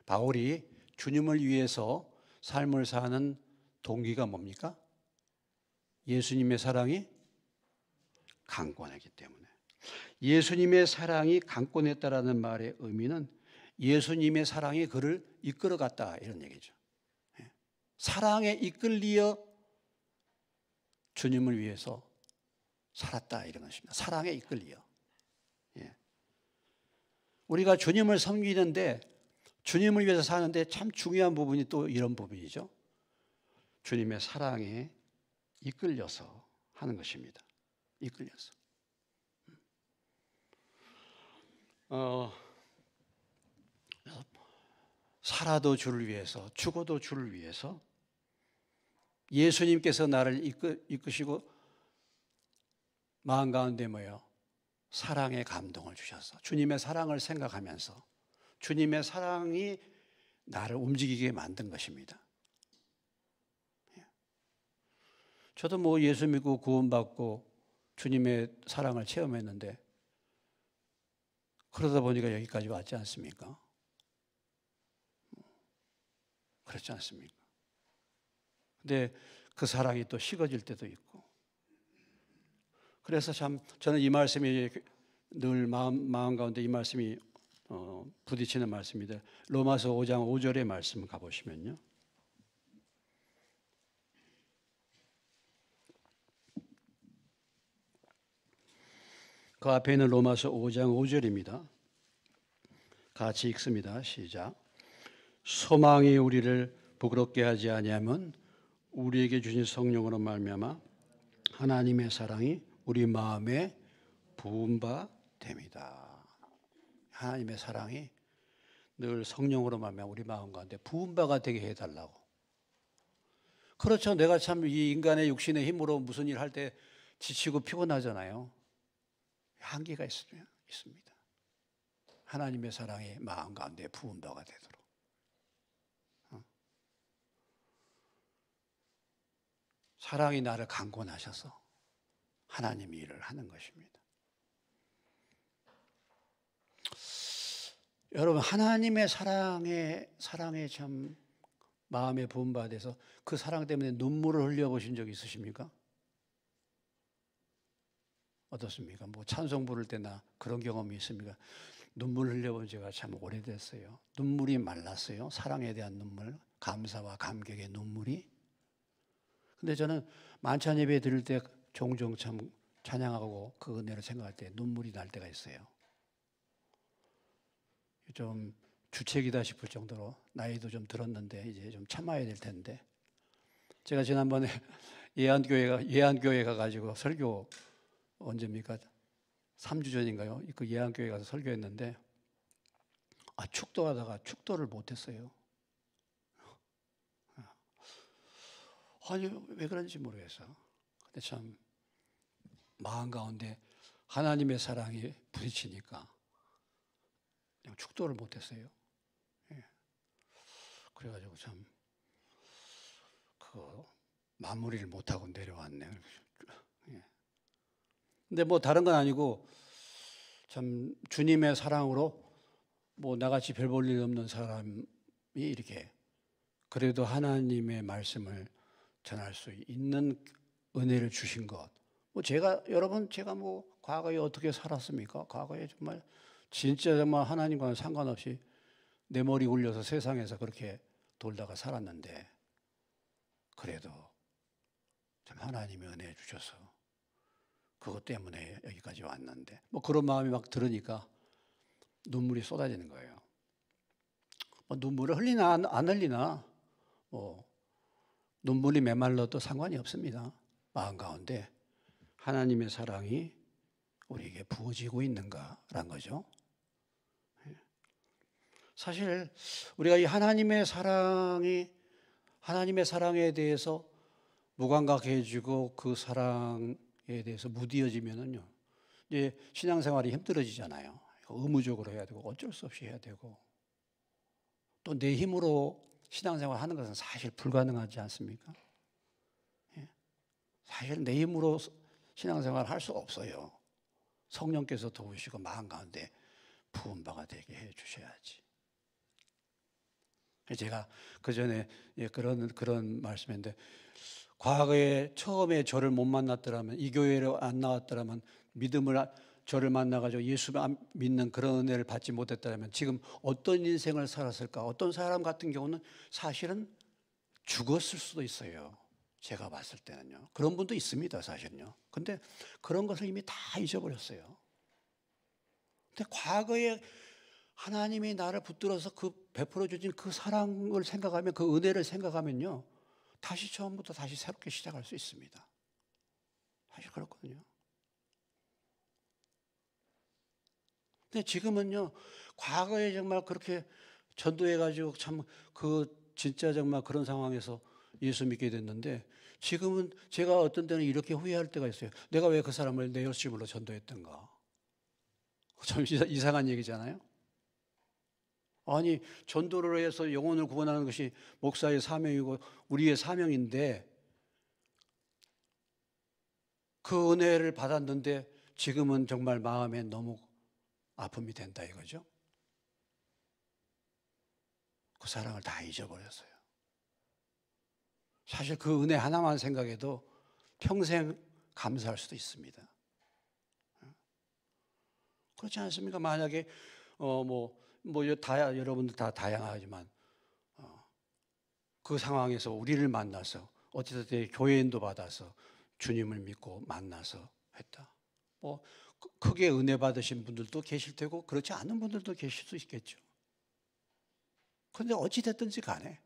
바울이 주님을 위해서 삶을 사는 동기가 뭡니까? 예수님의 사랑이 강권하기 때문에. 예수님의 사랑이 강권했다라는 말의 의미는 예수님의 사랑이 그를 이끌어갔다, 이런 얘기죠. 사랑에 이끌리어 주님을 위해서 살았다, 이런 것입니다. 사랑에 이끌리어. 우리가 주님을 섬기는데, 주님을 위해서 사는데 참 중요한 부분이 또 이런 부분이죠. 주님의 사랑에 이끌려서 하는 것입니다. 이끌려서. 살아도 주를 위해서, 죽어도 주를 위해서 예수님께서 나를 이끄시고 마음 가운데 뭐예요? 사랑의 감동을 주셔서 주님의 사랑을 생각하면서 주님의 사랑이 나를 움직이게 만든 것입니다. 저도 뭐 예수 믿고 구원받고 주님의 사랑을 체험했는데 그러다 보니까 여기까지 왔지 않습니까? 그렇지 않습니까? 근데 그 사랑이 또 식어질 때도 있고. 그래서 참 저는 이 말씀이 늘 마음 가운데 이 말씀이 부딪히는 말씀입니다. 로마서 5장 5절의 말씀 가보시면요. 그 앞에 있는 로마서 5장 5절입니다. 같이 읽습니다. 시작. 소망이 우리를 부끄럽게 하지 아니하면 우리에게 주신 성령으로 말미암아 하나님의 사랑이 우리 마음에 부은 바 됩니다. 하나님의 사랑이 늘 성령으로 말미암아 우리 마음 가운데 부은 바가 되게 해달라고. 그렇죠. 내가 참 이 인간의 육신의 힘으로 무슨 일 할 때 지치고 피곤하잖아요. 한계가 있습니다. 하나님의 사랑이 마음 가운데 부은 바가 되도록. 사랑이 나를 강권하셔서 하나님이 일을 하는 것입니다. 여러분, 하나님의 사랑에 참 마음에 부은 바 돼서 그 사랑 때문에 눈물을 흘려보신 적 있으십니까? 어떻습니까? 뭐 찬송 부를 때나 그런 경험이 있습니까? 눈물 흘려본 지가 참 오래됐어요. 눈물이 말랐어요. 사랑에 대한 눈물, 감사와 감격의 눈물이. 근데 저는 만찬 예배 드릴 때 종종 참 찬양하고 그 은혜를 생각할 때 눈물이 날 때가 있어요. 좀 주책이다 싶을 정도로 나이도 좀 들었는데 이제 좀 참아야 될 텐데, 제가 지난번에 예안교회 가가지고 설교, 언제입니까? 3주 전인가요? 그 예안교회 가서 설교했는데 축도하다가 축도를 못했어요. 아니 왜 그런지 모르겠어. 근데 참 마음 가운데 하나님의 사랑이 부딪히니까 그냥 축도를 못했어요. 예. 그래가지고 참 그 마무리를 못하고 내려왔네요. 예. 근데 뭐 다른 건 아니고 참 주님의 사랑으로 뭐 나같이 별 볼 일 없는 사람이 이렇게 그래도 하나님의 말씀을 전할 수 있는 은혜를 주신 것. 뭐 여러분 제가 뭐 과거에 어떻게 살았습니까? 과거에 정말 진짜 정말 하나님과는 상관없이 내 머리 굴려서 세상에서 그렇게 돌다가 살았는데, 그래도 참 하나님의 은혜 주셔서 그것 때문에 여기까지 왔는데, 뭐 그런 마음이 막 들으니까 눈물이 쏟아지는 거예요. 뭐 눈물을 흘리나 안 흘리나 뭐 눈물이 메말라도 상관이 없습니다. 마음 가운데 하나님의 사랑이 우리에게 부어지고 있는가라는 거죠. 사실 우리가 이 하나님의 사랑에 대해서 무감각해지고 그 사랑에 대해서 무디어지면은요, 이제 신앙생활이 힘들어지잖아요. 의무적으로 해야 되고 어쩔 수 없이 해야 되고, 또 내 힘으로 신앙생활 하는 것은 사실 불가능하지 않습니까? 사실 내 힘으로 신앙생활 할 수 없어요. 성령께서 도우시고 마음 가운데 부은 바가 되게 해 주셔야지. 제가 그 전에 그런 말씀인데, 과거에 처음에 저를 못 만났더라면, 이 교회를 안 나왔더라면, 저를 만나가지고 예수 믿는 그런 은혜를 받지 못했더라면 지금 어떤 인생을 살았을까? 어떤 사람 같은 경우는 사실은 죽었을 수도 있어요. 제가 봤을 때는요. 그런 분도 있습니다, 사실은요. 근데 그런 것을 이미 다 잊어버렸어요. 근데 과거에 하나님이 나를 붙들어서 그 베풀어 주신 그 사랑을 생각하면, 그 은혜를 생각하면요, 다시 처음부터 다시 새롭게 시작할 수 있습니다. 사실 그렇거든요. 근데 지금은요, 과거에 정말 그렇게 전도해가지고 참 진짜 정말 그런 상황에서 예수 믿게 됐는데, 지금은 제가 어떤 때는 이렇게 후회할 때가 있어요. 내가 왜 그 사람을 내 열심으로 전도했던가. 좀 이상한 얘기잖아요. 아니, 전도를 해서 영혼을 구원하는 것이 목사의 사명이고 우리의 사명인데, 그 은혜를 받았는데 지금은 정말 마음에 너무 아픔이 된다 이거죠. 그 사랑을 다 잊어버렸어요. 사실 그 은혜 하나만 생각해도 평생 감사할 수도 있습니다. 그렇지 않습니까? 만약에 여러분들 다 다양하지만 그 상황에서 우리를 만나서 어찌됐든 교회인도 받아서 주님을 믿고 만나서 했다. 뭐 크게 은혜 받으신 분들도 계실 테고 그렇지 않은 분들도 계실 수 있겠죠. 그런데 어찌됐든지 간에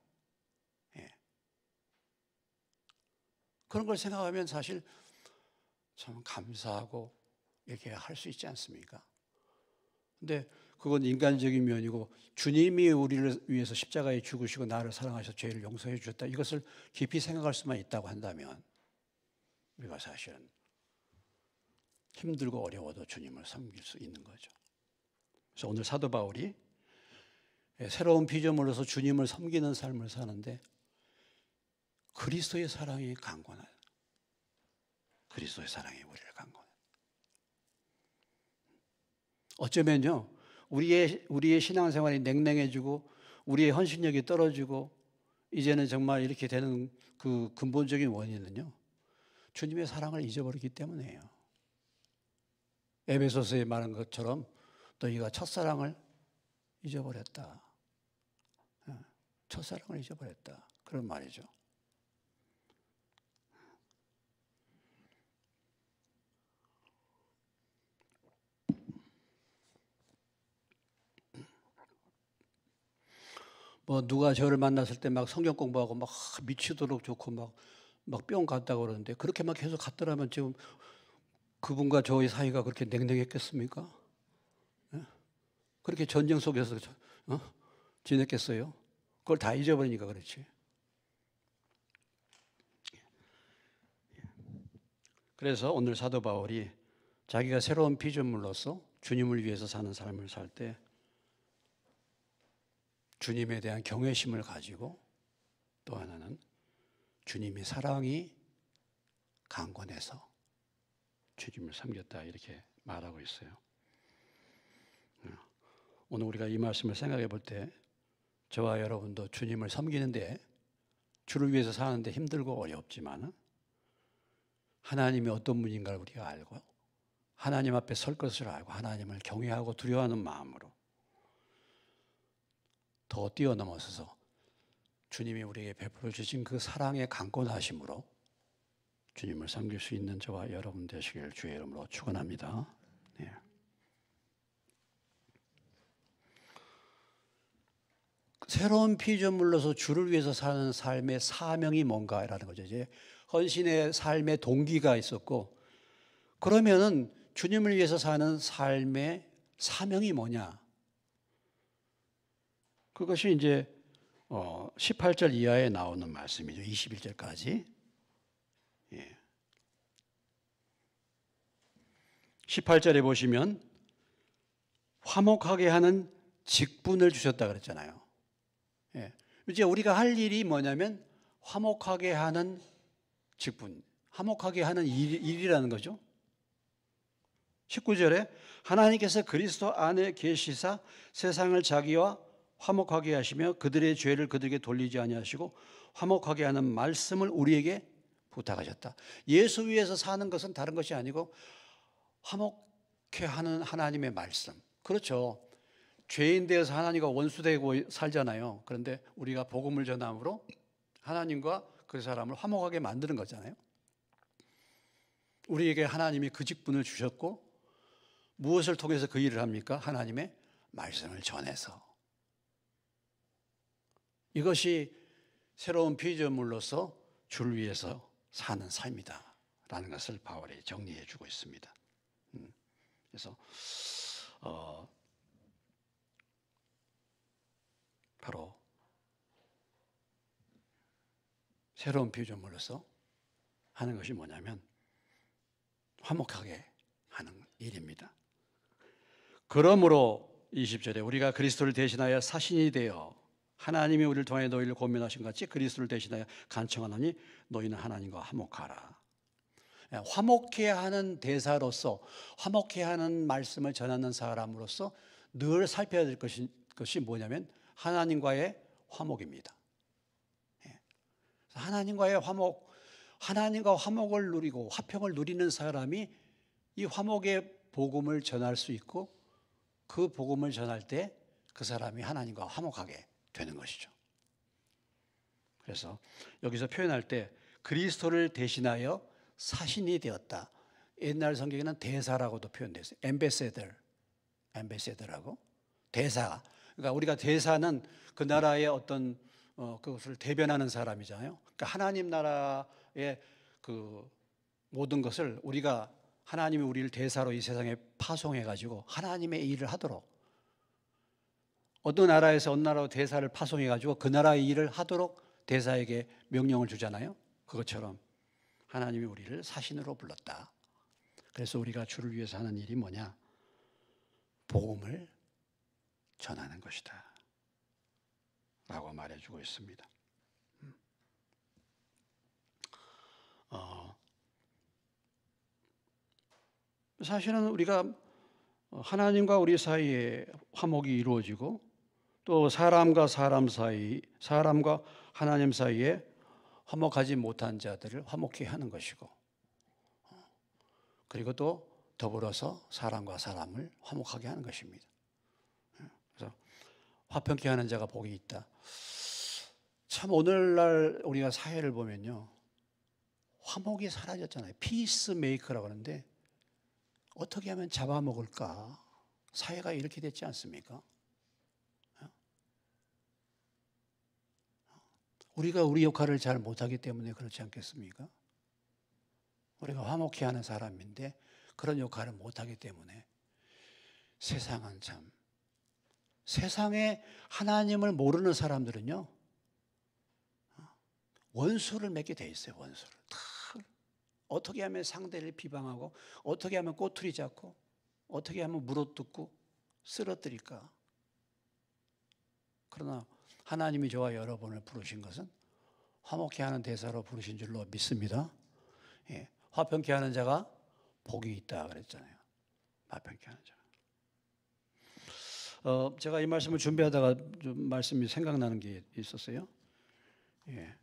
그런 걸 생각하면 사실 참 감사하고 이렇게 할 수 있지 않습니까? 근데 그건 인간적인 면이고, 주님이 우리를 위해서 십자가에 죽으시고 나를 사랑하셔서 죄를 용서해 주셨다, 이것을 깊이 생각할 수만 있다고 한다면 우리가 사실은 힘들고 어려워도 주님을 섬길 수 있는 거죠. 그래서 오늘 사도 바울이 새로운 피조물로서 주님을 섬기는 삶을 사는데 그리스도의 사랑이 강권한, 그리스도의 사랑이 우리를 강권한. 어쩌면요, 우리의 신앙생활이 냉랭해지고 우리의 헌신력이 떨어지고 이제는 정말 이렇게 되는 그 근본적인 원인은요, 주님의 사랑을 잊어버리기 때문이에요. 에베소서에 말한 것처럼 너희가 첫사랑을 잊어버렸다. 첫사랑을 잊어버렸다. 그런 말이죠. 뭐 누가 저를 만났을 때 막 성경 공부하고 막 미치도록 좋고 막 뿅 갔다 그러는데 그렇게 막 계속 갔더라면 지금 그분과 저의 사이가 그렇게 냉랭했겠습니까? 예? 그렇게 전쟁 속에서 지냈겠어요? 그걸 다 잊어버리니까 그렇지. 그래서 오늘 사도 바울이 자기가 새로운 피조물로서 주님을 위해서 사는 삶을 살 때 주님에 대한 경외심을 가지고 또 하나는 주님의 사랑이 강권해서 주님을 섬겼다 이렇게 말하고 있어요. 오늘 우리가 이 말씀을 생각해 볼 때 저와 여러분도 주님을 섬기는데 주를 위해서 사는데 힘들고 어렵지만 하나님이 어떤 분인가를 우리가 알고 하나님 앞에 설 것을 알고 하나님을 경외하고 두려워하는 마음으로 더 뛰어넘어서서 주님이 우리에게 베풀어 주신 그 사랑의 강권하심으로 주님을 섬길 수 있는 저와 여러분 되시길 주의 이름으로 축원합니다. 네. 새로운 피조물로서 주를 위해서 사는 삶의 사명이 뭔가라는 거죠. 이제 헌신의 삶의 동기가 있었고 그러면은 주님을 위해서 사는 삶의 사명이 뭐냐? 그것이 이제 18절 이하에 나오는 말씀이죠. 21절까지. 예. 18절에 보시면 화목하게 하는 직분을 주셨다 그랬잖아요. 예. 이제 우리가 할 일이 뭐냐면 화목하게 하는 직분, 화목하게 하는 일이라는 거죠. 19절에 하나님께서 그리스도 안에 계시사 세상을 자기와 화목하게 하시며 그들의 죄를 그들에게 돌리지 아니하시고 화목하게 하는 말씀을 우리에게 부탁하셨다. 예수 위에서 사는 것은 다른 것이 아니고 화목해 하는 하나님의 말씀. 그렇죠. 죄인 되어서 하나님과 원수되고 살잖아요. 그런데 우리가 복음을 전함으로 하나님과 그 사람을 화목하게 만드는 거잖아요. 우리에게 하나님이 그 직분을 주셨고 무엇을 통해서 그 일을 합니까? 하나님의 말씀을 전해서. 이것이 새로운 피조물로서 주를 위해서 사는 삶이다 라는 것을 바울이 정리해 주고 있습니다. 그래서 바로 새로운 피조물로서 하는 것이 뭐냐면 화목하게 하는 일입니다. 그러므로 20절에 우리가 그리스도를 대신하여 사신이 되어 하나님이 우리를 통하여 너희를 권면하신 같이 그리스도를 대신하여 간청하노니 너희는 하나님과 화목하라. 화목해 하는 대사로서 화목해 하는 말씀을 전하는 사람으로서 늘 살펴야 될 것이 뭐냐면 하나님과의 화목입니다. 하나님과의 화목, 하나님과 화목을 누리고 화평을 누리는 사람이 이 화목의 복음을 전할 수 있고 그 복음을 전할 때 그 사람이 하나님과 화목하게 되는 것이죠. 그래서 여기서 표현할 때 그리스도를 대신하여 사신이 되었다. 옛날 성경에는 대사라고도 표현되어 있어요. 엠베세더라고. 대사. 그러니까 우리가 대사는 그 나라의 어떤 그것을 대변하는 사람이잖아요. 그러니까 하나님 나라의 그 모든 것을 우리가 하나님이 우리를 대사로 이 세상에 파송해 가지고 하나님의 일을 하도록 어떤 나라에서 어느 나라로 대사를 파송해 가지고 그 나라의 일을 하도록 대사에게 명령을 주잖아요. 그것처럼 하나님이 우리를 사신으로 불렀다. 그래서 우리가 주를 위해서 하는 일이 뭐냐? 복음을 전하는 것이다 라고 말해주고 있습니다. 사실은 우리가 하나님과 우리 사이에 화목이 이루어지고 또 사람과 사람 사이, 사람과 하나님 사이에 화목하지 못한 자들을 화목케 하는 것이고 그리고 또 더불어서 사람과 사람을 화목하게 하는 것입니다. 그래서 화평케 하는 자가 복이 있다. 참 오늘날 우리가 사회를 보면요, 화목이 사라졌잖아요. 피스 메이커라고 하는데 어떻게 하면 잡아먹을까? 사회가 이렇게 됐지 않습니까? 우리가 우리 역할을 잘 못하기 때문에 그렇지 않겠습니까? 우리가 화목히 하는 사람인데 그런 역할을 못하기 때문에 세상은 참, 세상에 하나님을 모르는 사람들은요 원수를 맺게 돼 있어요. 원수를 다 어떻게 하면 상대를 비방하고 어떻게 하면 꼬투리 잡고 어떻게 하면 물어뜯고 쓰러뜨릴까. 그러나 하나님이 저와 여러분을 부르신 것은 화목케 하는 대사로 부르신 줄로 믿습니다. 예, 화평케 하는 자가 복이 있다 그랬잖아요. 화평케 하는 자. 제가 이 말씀을 준비하다가 좀 말씀이 생각나는 게 있었어요. 예,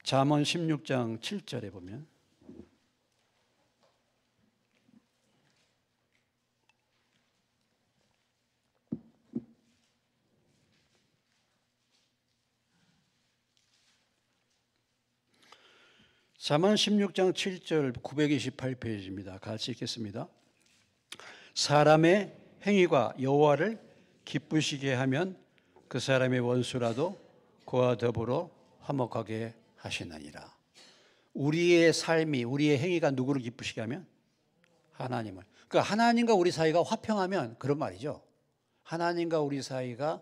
잠언 16장 7절에 보면 잠언 16장 7절 928페이지입니다. 같이 읽겠습니다. 사람의 행위가 여호와를 기쁘시게 하면 그 사람의 원수라도 그와 더불어 화목하게 하시느니라. 우리의 삶이, 우리의 행위가 누구를 기쁘시게 하면? 하나님을. 그러니까 하나님과 우리 사이가 화평하면 그런 말이죠. 하나님과 우리 사이가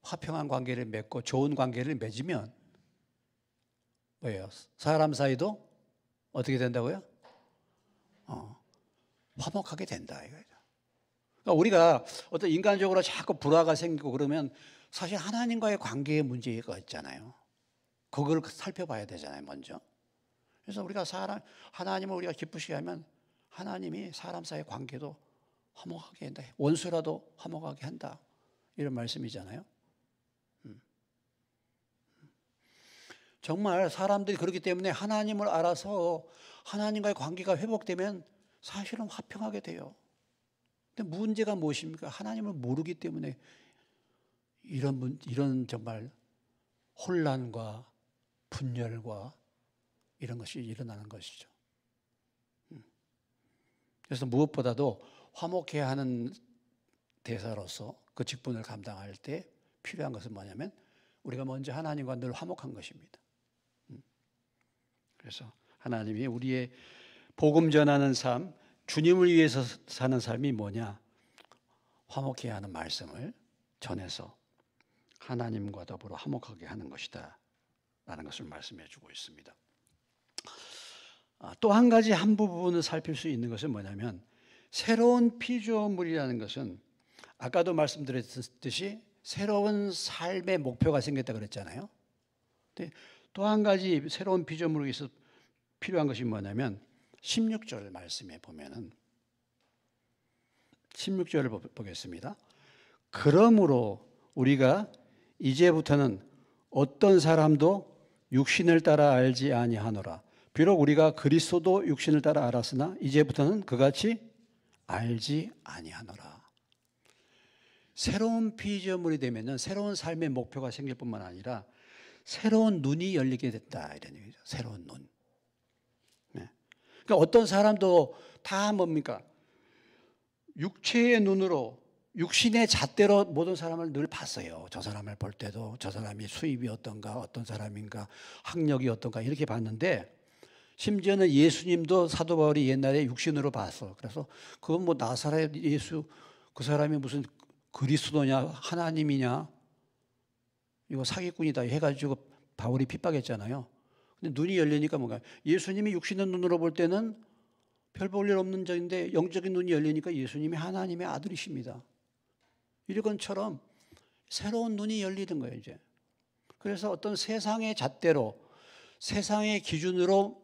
화평한 관계를 맺고 좋은 관계를 맺으면 뭐예요? 사람 사이도 어떻게 된다고요? 화목하게 된다 이거죠. 그러니까 우리가 어떤 인간적으로 자꾸 불화가 생기고 그러면 사실 하나님과의 관계에 문제가 있잖아요. 그걸 살펴봐야 되잖아요, 먼저. 그래서 우리가 하나님을 우리가 기쁘시게 하면 하나님이 사람 사이의 관계도 화목하게 한다. 원수라도 화목하게 한다. 이런 말씀이잖아요. 정말 사람들이 그렇기 때문에 하나님을 알아서 하나님과의 관계가 회복되면 사실은 화평하게 돼요. 근데 문제가 무엇입니까? 하나님을 모르기 때문에 이런 정말 혼란과 분열과 이런 것이 일어나는 것이죠. 그래서 무엇보다도 화목해야 하는 대사로서 그 직분을 감당할 때 필요한 것은 뭐냐면 우리가 먼저 하나님과 늘 화목한 것입니다. 그래서 하나님이 우리의 복음 전하는 삶, 주님을 위해서 사는 삶이 뭐냐? 화목해야 하는 말씀을 전해서 하나님과 더불어 화목하게 하는 것이다 라는 것을 말씀해 주고 있습니다. 또 한 가지 한 부분을 살필 수 있는 것은 뭐냐면 새로운 피조물이라는 것은 아까도 말씀드렸듯이 새로운 삶의 목표가 생겼다고 그랬잖아요. 또 한 가지 새로운 피조물을 위해서 필요한 것이 뭐냐면 16절 말씀에 보면은 16절을 보겠습니다. 그러므로 우리가 이제부터는 어떤 사람도 육신을 따라 알지 아니하노라. 비록 우리가 그리스도도 육신을 따라 알았으나 이제부터는 그같이 알지 아니하노라. 새로운 피조물이 되면은 새로운 삶의 목표가 생길 뿐만 아니라 새로운 눈이 열리게 됐다 이런 얘기죠. 새로운 눈. 네. 그러니까 어떤 사람도 다 뭡니까? 육체의 눈으로 육신의 잣대로 모든 사람을 늘 봤어요. 저 사람을 볼 때도 저 사람이 수입이 어떤가, 어떤 사람인가, 학력이 어떤가 이렇게 봤는데 심지어는 예수님도 사도 바울이 옛날에 육신으로 봤어. 그래서 그건 뭐 나사렛 예수 그 사람이 무슨 그리스도냐 하나님이냐 이거 사기꾼이다 해가지고 바울이 핍박했잖아요. 근데 눈이 열리니까 뭔가 예수님이 육신의 눈으로 볼 때는 별 볼 일 없는 자인데 영적인 눈이 열리니까 예수님이 하나님의 아들이십니다. 이런 것처럼 새로운 눈이 열리는 거예요 이제. 그래서 어떤 세상의 잣대로 세상의 기준으로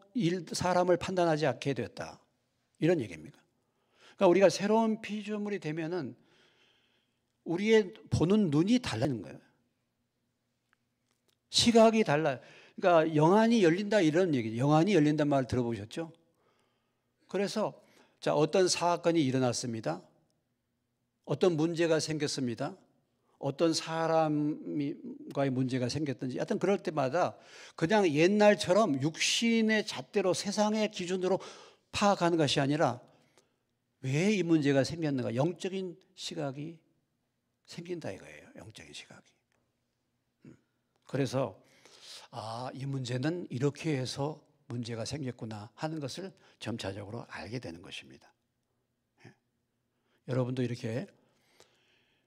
사람을 판단하지 않게 됐다 이런 얘기입니다. 그러니까 우리가 새로운 피조물이 되면은 우리의 보는 눈이 달라지는 거예요. 시각이 달라요. 그러니까 영안이 열린다 이런 얘기죠. 영안이 열린다는 말 들어보셨죠? 그래서 자 어떤 사건이 일어났습니다. 어떤 문제가 생겼습니다. 어떤 사람과의 문제가 생겼든지 하여튼 그럴 때마다 그냥 옛날처럼 육신의 잣대로 세상의 기준으로 파악하는 것이 아니라 왜 이 문제가 생겼는가 영적인 시각이 생긴다 이거예요. 영적인 시각이. 그래서 이 문제는 이렇게 해서 문제가 생겼구나 하는 것을 점차적으로 알게 되는 것입니다. 여러분도 이렇게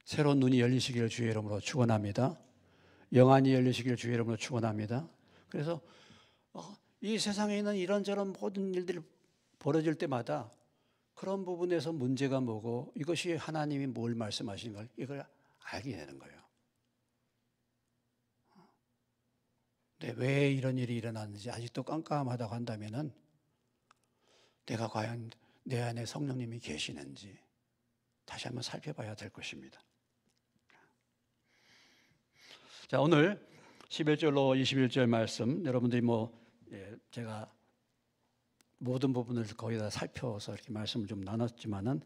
새로운 눈이 열리시기를 주의 이름으로 축원합니다. 영안이 열리시기를 주의 이름으로 축원합니다. 그래서 이 세상에 있는 이런저런 모든 일들이 벌어질 때마다 그런 부분에서 문제가 뭐고 이것이 하나님이 뭘 말씀하시는 걸 이걸 알게 되는 거예요. 근데 왜 이런 일이 일어났는지 아직도 깜깜하다고 한다면은 내가 과연 내 안에 성령님이 계시는지 다시 한번 살펴봐야 될 것입니다. 자, 오늘 11절로 21절 말씀 여러분들이 제가 모든 부분을 거의 다 살펴서 이렇게 말씀을 좀 나눴지만은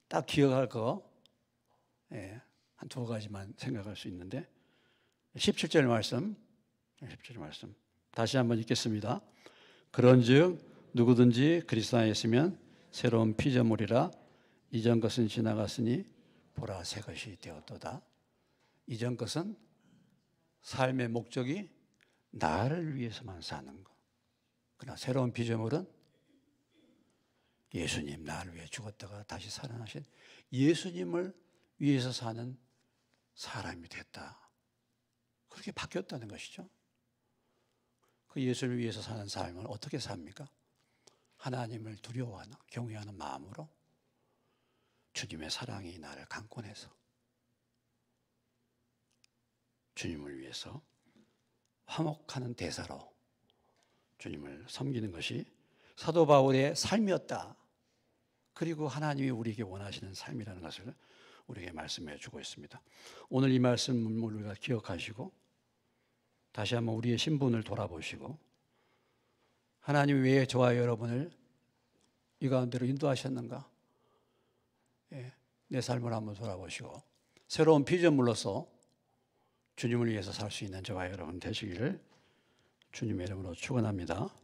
딱 기억할 거 한 두 가지만 생각할 수 있는데 17절 말씀 다시 한번 읽겠습니다. 그런즉 누구든지 그리스도 안에 있으면 새로운 피조물이라 이전 것은 지나갔으니 보라 새 것이 되었도다. 이전 것은 삶의 목적이 나를 위해서만 사는 것. 그러나 새로운 피조물은 예수님 나를 위해 죽었다가 다시 살아나신 예수님을 위해서 사는 사람이 됐다. 그렇게 바뀌었다는 것이죠. 그 예수를 위해서 사는 삶을 어떻게 삽니까? 하나님을 두려워하는 경외하는 마음으로 주님의 사랑이 나를 강권해서 주님을 위해서 화목하는 대사로 주님을 섬기는 것이 사도 바울의 삶이었다. 그리고 하나님이 우리에게 원하시는 삶이라는 것을 우리에게 말씀해 주고 있습니다. 오늘 이 말씀을 우리가 기억하시고 다시 한번 우리의 신분을 돌아보시고 하나님이 왜 저와 여러분을 이 가운데로 인도하셨는가? 내 삶을 한번 돌아보시고 새로운 피조물로서 주님을 위해서 살 수 있는 저와 여러분 되시기를 주님의 이름으로 축원합니다.